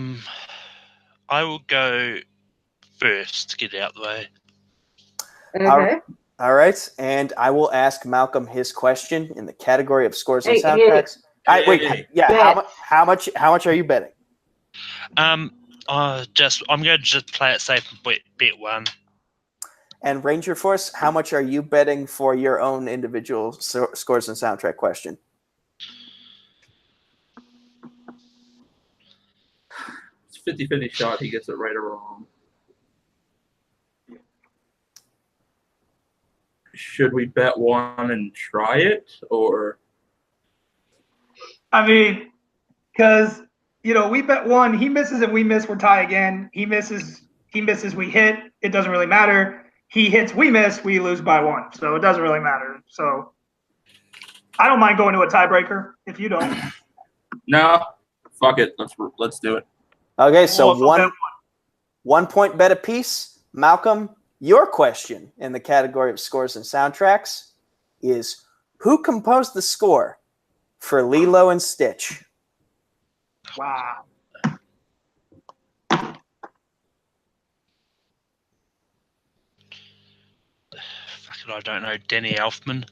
will go first to get it out of the way. Okay. All right, and I will ask Malcolm his question in the category of scores and Hey, soundtracks. hey. How much are you betting? I'm going to just play it safe and bet 1. And Ranger Force, how much are you betting for your own individual scores and soundtrack question? It's 50-50 shot. He gets it right or wrong. Should we bet 1 and try it, or? I mean, because we bet 1, he misses and we miss, we're tie again. He misses, we hit. It doesn't really matter. He hits, we miss, we lose by 1. So it doesn't really matter. So I don't mind going to a tiebreaker if you don't. No, fuck it. Let's do it. Okay, so We'll bet 1 point bet apiece. Malcolm, your question in the category of scores and soundtracks is, who composed the score for Lilo and Stitch? Wow. I don't know. Danny Elfman.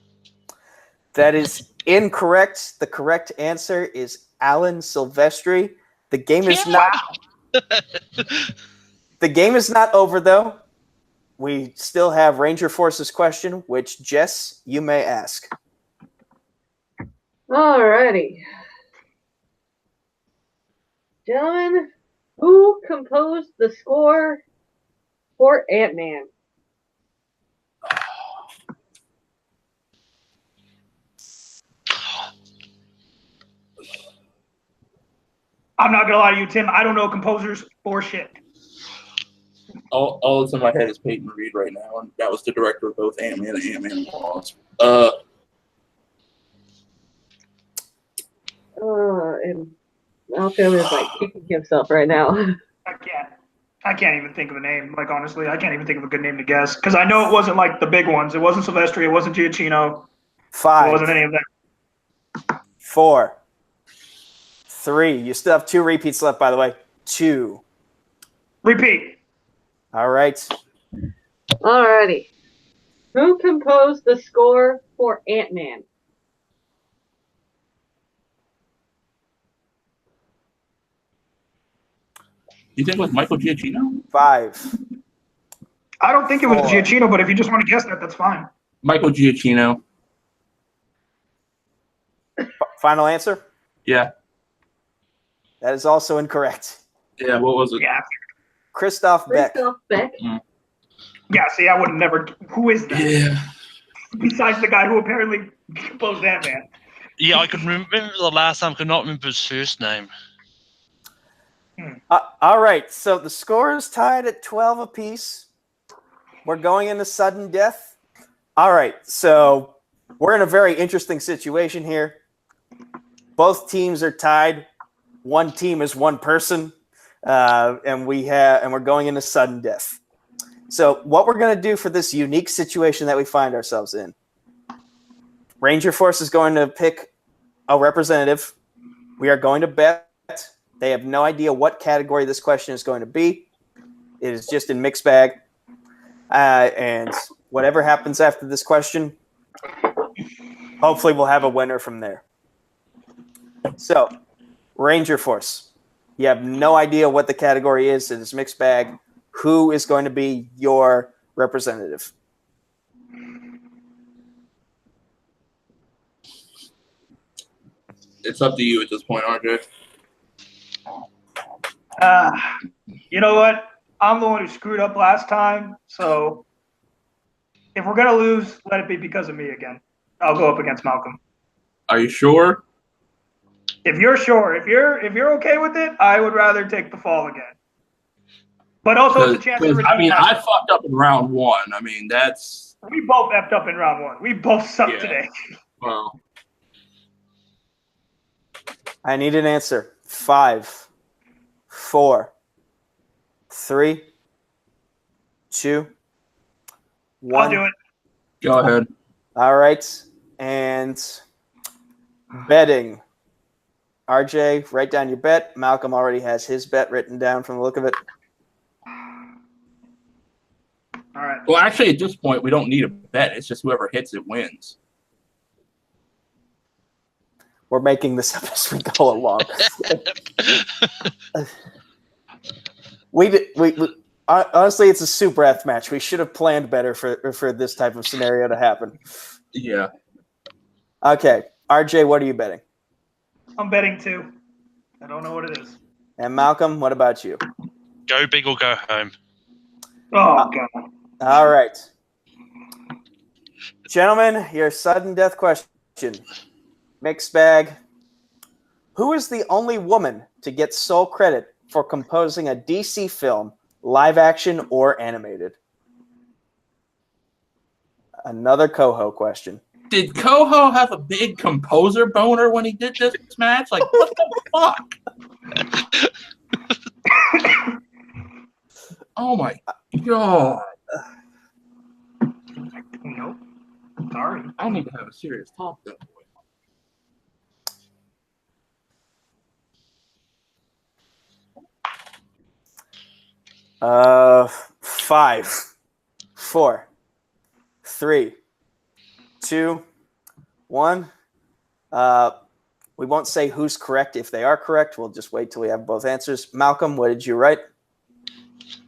That is incorrect. The correct answer is Alan Silvestri. The game is not The game is not over though. We still have Ranger Force's question, which Jess, you may ask. Alrighty. Gentlemen, who composed the score for Ant-Man? I'm not going to lie to you, Tim. I don't know composers for shit. All that's in my head is Peyton Reed right now, and that was the director of both Ant-Man and Ant-Man and Wasp. And Malcolm is like kicking himself right now. I can't. I can't even think of a name. Like, honestly, I can't even think of a good name to guess. Because I know it wasn't like the big ones. It wasn't Silvestri. It wasn't Giacchino. It 5, wasn't any of that. 4, 3. You still have 2 repeats left, by the way. 2. Repeat. All right. Alrighty. Who composed the score for Ant-Man? You think it was Michael Giacchino? 5. I don't think it was 4. Giacchino, but if you just want to guess that, that's fine. Michael Giacchino. Final answer? Yeah. That is also incorrect. Yeah, what was it? Yeah. Christoph Beck. Christoph Beck. Yeah, see, I would never. Who is that? Yeah. Besides the guy who apparently composed Ant-Man. Yeah, I can remember the last time. I could not remember his first name. All right. So the score is tied at 12 apiece. We're going into sudden death. All right. So we're in a very interesting situation here. Both teams are tied. One team is one person, and we're going into sudden death. So what we're going to do for this unique situation that we find ourselves in, Ranger Force is going to pick a representative. We are going to bet. They have no idea what category this question is going to be. It is just in mixed bag. And whatever happens after this question, hopefully we'll have a winner from there. So, Ranger Force, you have no idea what the category is. It is mixed bag. Who is going to be your representative? It's up to you at this point, RJ. You know what? I'm the one who screwed up last time, so if we're gonna lose, let it be because of me again. I'll go up against Malcolm. Are you sure? If you're sure, if you're okay with it, I would rather take the fall again. But also, it's a chance to redeem I mean, I myself. fucked up in round 1. I mean, that's We both effed up in round 1. We both sucked Yeah. today. well. I need an answer. 5, 4, 3, 2, 1. I'll do it. Go ahead. All right. And betting. RJ, write down your bet. Malcolm already has his bet written down from the look of it. All right. Well, actually, at this point, we don't need a bet. It's just whoever hits it wins. We're making this up as we go along. Honestly, it's a super F match. We should have planned better for this type of scenario to happen. Yeah. Okay. RJ, what are you betting? I'm betting 2. I don't know what it is. And Malcolm, what about you? Go big or go home. Oh, God. All right. Gentlemen, your sudden death question. Mixed bag. Who is the only woman to get sole credit for composing a DC film, live action or animated? Another Coho question. Did Coho have a big composer boner when he did this match? Like, what the fuck? Oh my god. Nope. Sorry. I need to have a serious talk then, boy. 5, 4, 3, 2, 1. We won't say who's correct if they are correct. We'll just wait till we have both answers. Malcolm, what did you write?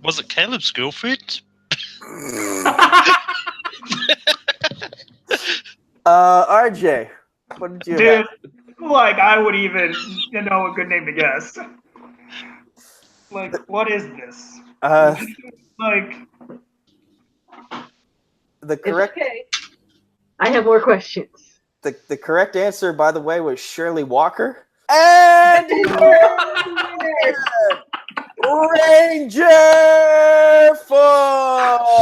Was it Caleb's girlfriend? RJ, what did you have? Dude, like, I would even know a good name to guess. Like, what is this? Like, The correct It's okay. I have more questions. the correct answer, by the way, was Shirley Walker. And Ranger Force.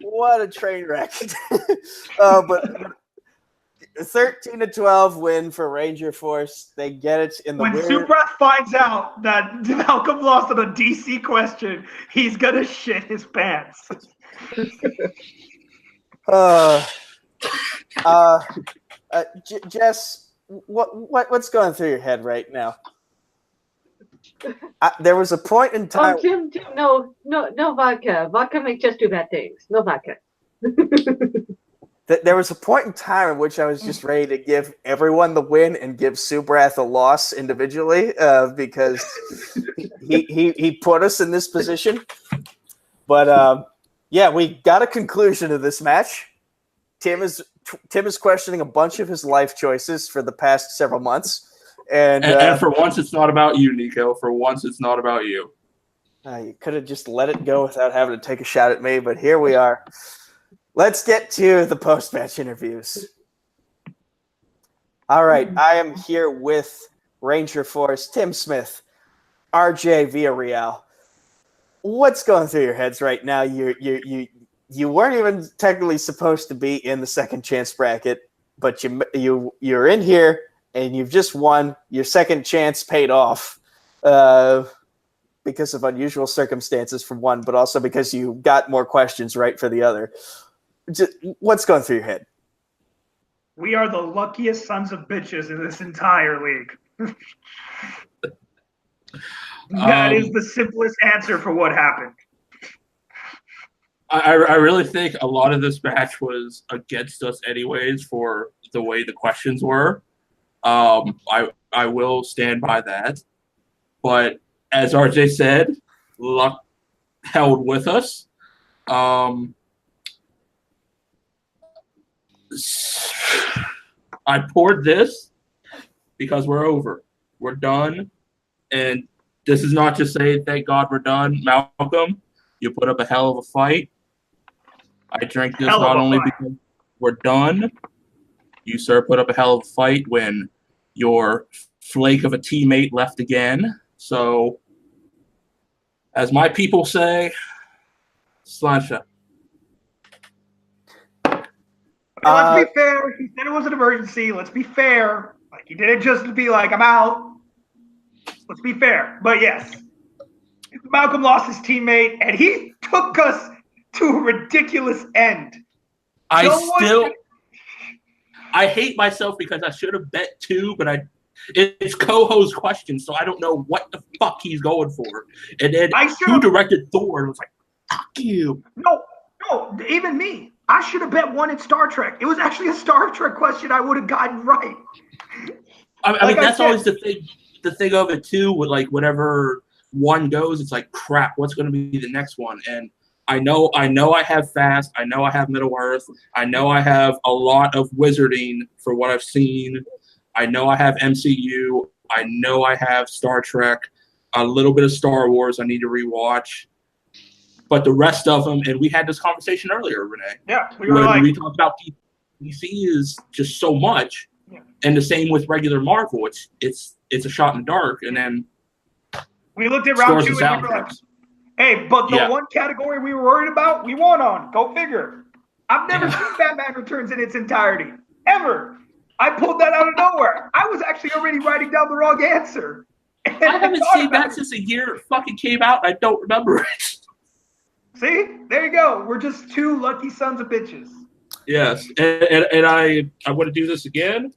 What a train wreck. But 13-12 win for Ranger Force. They get it in the When Subrath finds out that Malcolm lost on a DC question, he's gonna shit his pants. Jess, what's going through your head right now? There was a point in time. Oh, Tim, no vodka. Vodka makes just do bad things. No vodka. There was a point in time in which I was just ready to give everyone the win and give Subrath a loss individually because he put us in this position. But yeah, we got a conclusion to this match. Tim is questioning a bunch of his life choices for the past several months. And for once, it's not about you, Nico. For once, it's not about you. You could have just let it go without having to take a shot at me, but here we are. Let's get to the post-match interviews. All right, I am here with Ranger Force, Tim Smith, RJ Villarreal. What's going through your heads right now? You weren't even technically supposed to be in the second chance bracket, but you're in here and you've just won. Your second chance paid off because of unusual circumstances for one, but also because you got more questions right for the other. What's going through your head? We are the luckiest sons of bitches in this entire league. That is the simplest answer for what happened. I really think a lot of this match was against us anyways for the way the questions were. I will stand by that. But as RJ said, luck held with us. I poured this because we're over. We're done. And this is not just saying, thank God we're done. Malcolm, you put up a hell of a fight. I drink this not only because we're done. You, sir, put up a hell of a fight when your flake of a teammate left again. So, as my people say, slasha. Let's be fair. He said it was an emergency. Let's be fair. Like, he did it just to be like, I'm out. Let's be fair. But yes, Malcolm lost his teammate, and he took us to a ridiculous end. I hate myself because I should have bet two, but it's Coho's question, so I don't know what the fuck he's going for. And then who directed Thor and was like, fuck you. No, even me. I should have bet one in Star Trek. It was actually a Star Trek question I would have gotten right. I mean, that's always the thing of it too, with like whenever one goes, it's like, crap, what's going to be the next one? And I know I have Fast, I know I have Middle Earth, I know I have a lot of Wizarding for what I've seen, I know I have MCU, I know I have Star Trek, a little bit of Star Wars I need to rewatch. But the rest of them, and we had this conversation earlier, Renee. Yeah, we talked about DC is just so much, and the same with regular Marvel. It's a shot in the dark, and then we looked at round 2 and we were like, hey, but the one category we were worried about, we won on. Go figure. I've never seen Batman Returns in its entirety, ever. I pulled that out of nowhere. I was actually already writing down the wrong answer. I haven't seen that since a year it fucking came out, and I don't remember it. See? There you go. We're just two lucky sons of bitches. Yes. And I want to do this again.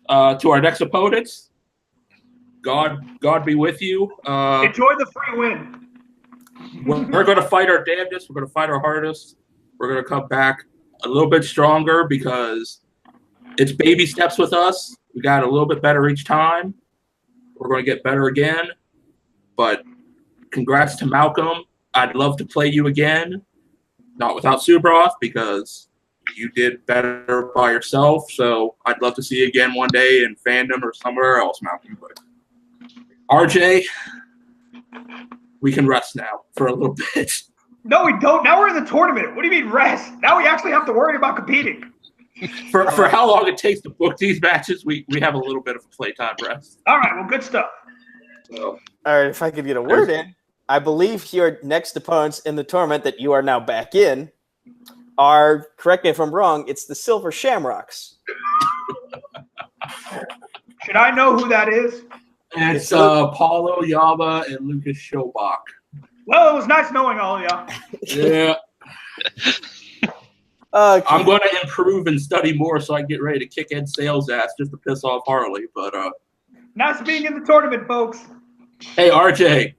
To our next opponents, God be with you. Enjoy the free win. We're going to fight our damnedest. We're going to fight our hardest. We're going to come back a little bit stronger because it's baby steps with us. We got a little bit better each time. We're going to get better again. But congrats to Malcolm. I'd love to play you again, not without Subroth, because you did better by yourself. So I'd love to see you again one day in Fandom or somewhere else, Malcolm. But RJ, we can rest now for a little bit. No, we don't. Now we're in the tournament. What do you mean rest? Now we actually have to worry about competing. For how long it takes to book these matches, we have a little bit of a playtime rest. All right, well, good stuff. So, all right, if I could get a word in. I believe your next opponents in the tournament that you are now back in are, correct me if I'm wrong, it's the Silver Shamrocks. Should I know who that is? It's Paulo Yama and Lucas Schobach. Well, it was nice knowing all of y'all. Yeah. I'm going to improve and study more so I can get ready to kick Ed Sales' ass just to piss off Harley. But nice being in the tournament, folks. Hey, RJ,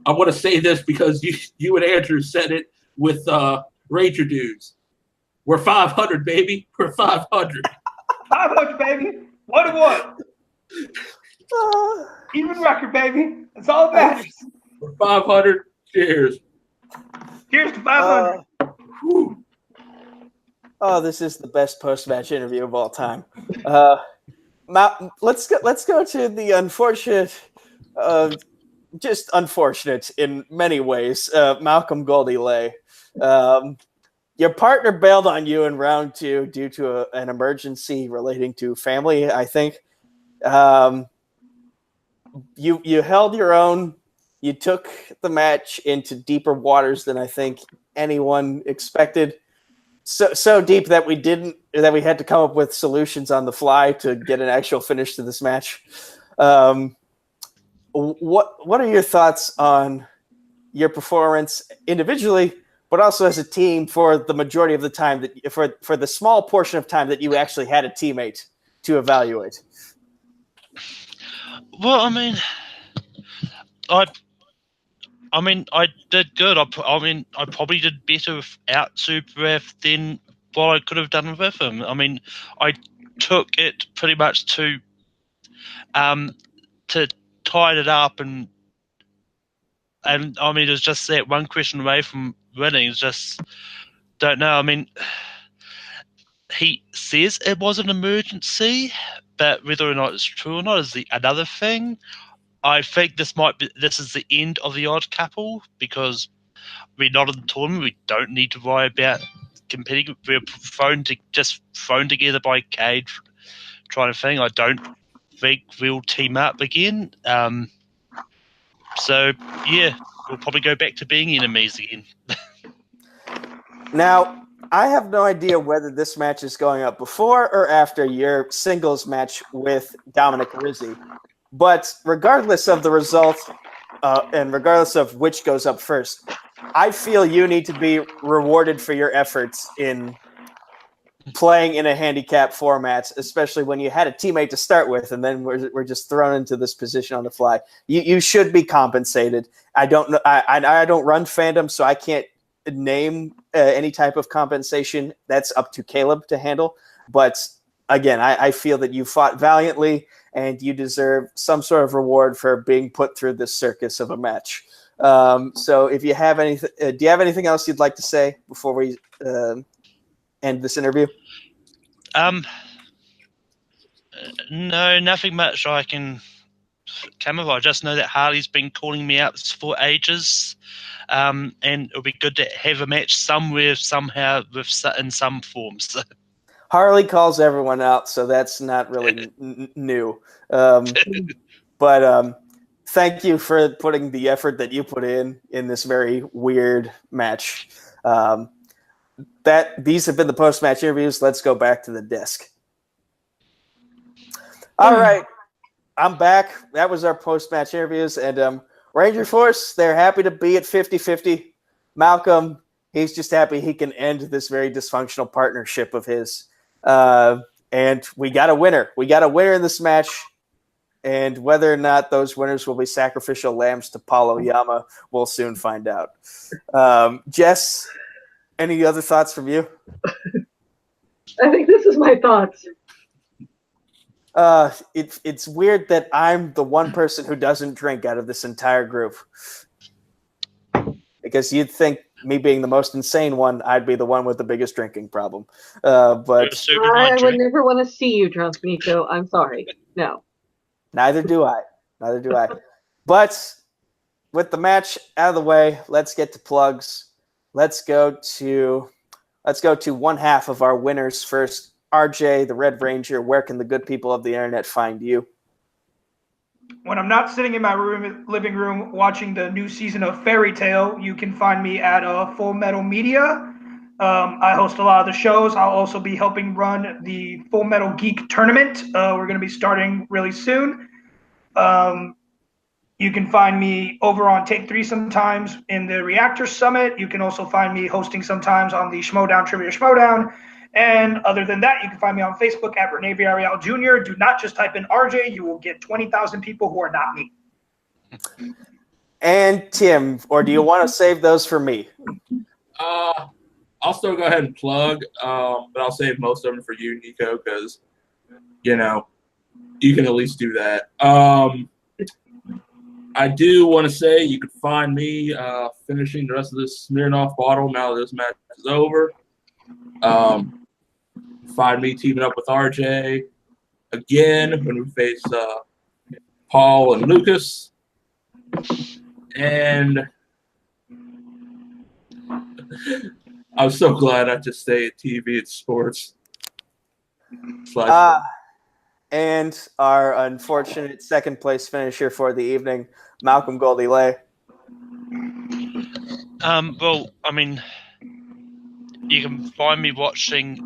I want to say this because you and Andrew said it with Ranger Dudes. We're 500, baby. We're 500. 500, baby. 1-1. Even record, baby. That's all that matters. We're 500. Cheers. Cheers to 500. This is the best post-match interview of all time. Let's go to the unfortunate, just unfortunate in many ways. Malcolm Goldie Lay. Your partner bailed on you in round 2 due to an emergency relating to family, I think. You held your own. You took the match into deeper waters than I think anyone expected. So deep that we had to come up with solutions on the fly to get an actual finish to this match. What are your thoughts on your performance individually, but also as a team for the majority of the time that for the small portion of time that you actually had a teammate to evaluate? Well, I mean, I did good. I probably did better without Super F than what I could have done with him. I mean, I took it pretty much to tie it up, and I mean, it was just that one question away from winning. It's just don't know. I mean, he says it was an emergency, but whether or not it's true or not is another thing. I think this is the end of the odd couple because we're not in the tournament. We don't need to worry about competing. We're just thrown together by Cade trying to think. I don't think we'll team up again. So yeah, we'll probably go back to being enemies again. Now, I have no idea whether this match is going up before or after your singles match with Dominic Rizzi. But regardless of the result, and regardless of which goes up first, I feel you need to be rewarded for your efforts in playing in a handicap format, especially when you had a teammate to start with, and then we're just thrown into this position on the fly. You should be compensated. I don't know. I don't run Fandom, so I can't name any type of compensation. That's up to Caleb to handle. But again, I feel that you fought valiantly, and you deserve some sort of reward for being put through this circus of a match. So if you have anything, do you have anything else you'd like to say before we end this interview? No, nothing much I can come of. I just know that Harley's been calling me out for ages, and it'll be good to have a match somewhere, somehow, in some form. So. Harley calls everyone out, so that's not really new. But thank you for putting the effort that you put in this very weird match. These have been the post-match interviews. Let's go back to the desk. All right. I'm back. That was our post-match interviews. And Ranger Force, they're happy to be at 50-50. Malcolm, he's just happy he can end this very dysfunctional partnership of his. And we got a winner. We got a winner in this match. And whether or not those winners will be sacrificial lambs to Paulo Yama, we'll soon find out. Jess, any other thoughts from you? I think this is my thoughts. It's weird that I'm the one person who doesn't drink out of this entire group. Because you'd think me being the most insane one, I'd be the one with the biggest drinking problem. But I would never want to see you drunk, Nico. I'm sorry. No. Neither do I. But with the match out of the way, let's get to plugs. Let's go to one half of our winners first. RJ, the Red Ranger, where can the good people of the internet find you? When I'm not sitting in my living room watching the new season of Fairy Tale, you can find me at Full Metal Media. I host a lot of the shows. I'll also be helping run the Full Metal Geek tournament. We're going to be starting really soon. You can find me over on Take 3 sometimes in the Reactor Summit. You can also find me hosting sometimes on the Schmodown Trivia Schmodown. And other than that, you can find me on Facebook at Rene Villarreal Jr. Do not just type in RJ. You will get 20,000 people who are not me. And Tim, or do you want to save those for me? I'll still go ahead and plug, but I'll save most of them for you, Nico, because, you can at least do that. I do want to say you can find me finishing the rest of this Smirnoff bottle now that this match is over. Find me teaming up with RJ again when we face Paul and Lucas. And I'm so glad I just stay at TV and sports. And our unfortunate second place finisher for the evening, Malcolm Goldie Lay. Well, I mean, you can find me watching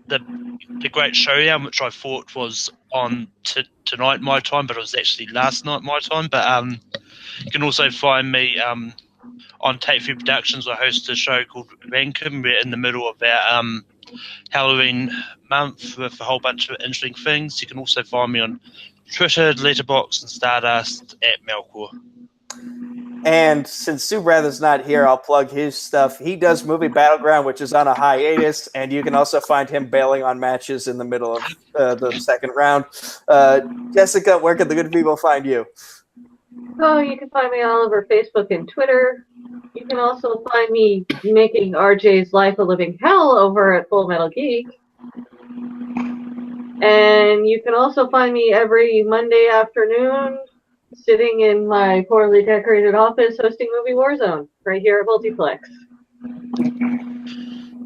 the Great Showdown, which I thought was on tonight my time, but it was actually last night my time. But you can also find me on Take 3 Productions. I host a show called Rankin. We're in the middle of our Halloween month with a whole bunch of interesting things. You can also find me on Twitter, Letterboxd, and Stardust at Melkor. And since Sue Brather's not here, I'll plug his stuff. He does Movie Battleground, which is on a hiatus, and you can also find him bailing on matches in the middle of the second round. Jessica, where can the good people find you? Oh, you can find me all over Facebook and Twitter. You can also find me making RJ's life a living hell over at Full Metal Geek. And you can also find me every Monday afternoon sitting in my poorly decorated office hosting Movie Warzone right here at Multiplex.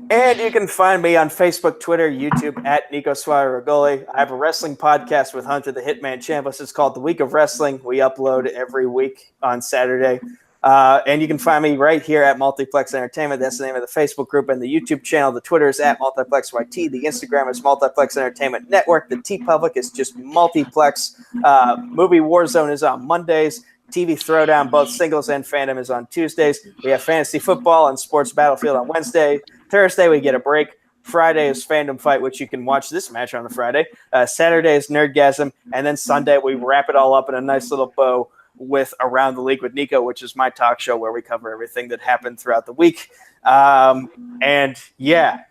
And you can find me on Facebook, Twitter, YouTube at Nico Suarez-Regoli. I have a wrestling podcast with Hunter the Hitman Chambliss. It's called The Week of Wrestling. We upload every week on Saturday. And you can find me right here at Multiplex Entertainment. That's the name of the Facebook group and the YouTube channel. The Twitter is at MultiplexYT. The Instagram is Multiplex Entertainment Network. The TeePublic is just Multiplex. Movie Warzone is on Mondays. TV Throwdown, both singles and Fandom, is on Tuesdays. We have Fantasy Football and Sports Battlefield on Wednesday. Thursday, we get a break. Friday is Fandom Fight, which you can watch this match on a Friday. Saturday is Nerdgasm. And then Sunday, we wrap it all up in a nice little bow with Around the League with Nico, which is my talk show where we cover everything that happened throughout the week. And yeah,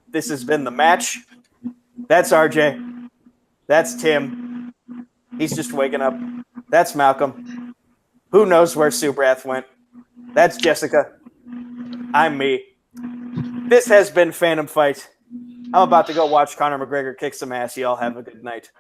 this has been The Match. That's RJ. That's Tim. He's just waking up. That's Malcolm. Who knows where Subrath went? That's Jessica. I'm me. This has been Phantom Fight. I'm about to go watch Conor McGregor kick some ass. Y'all have a good night.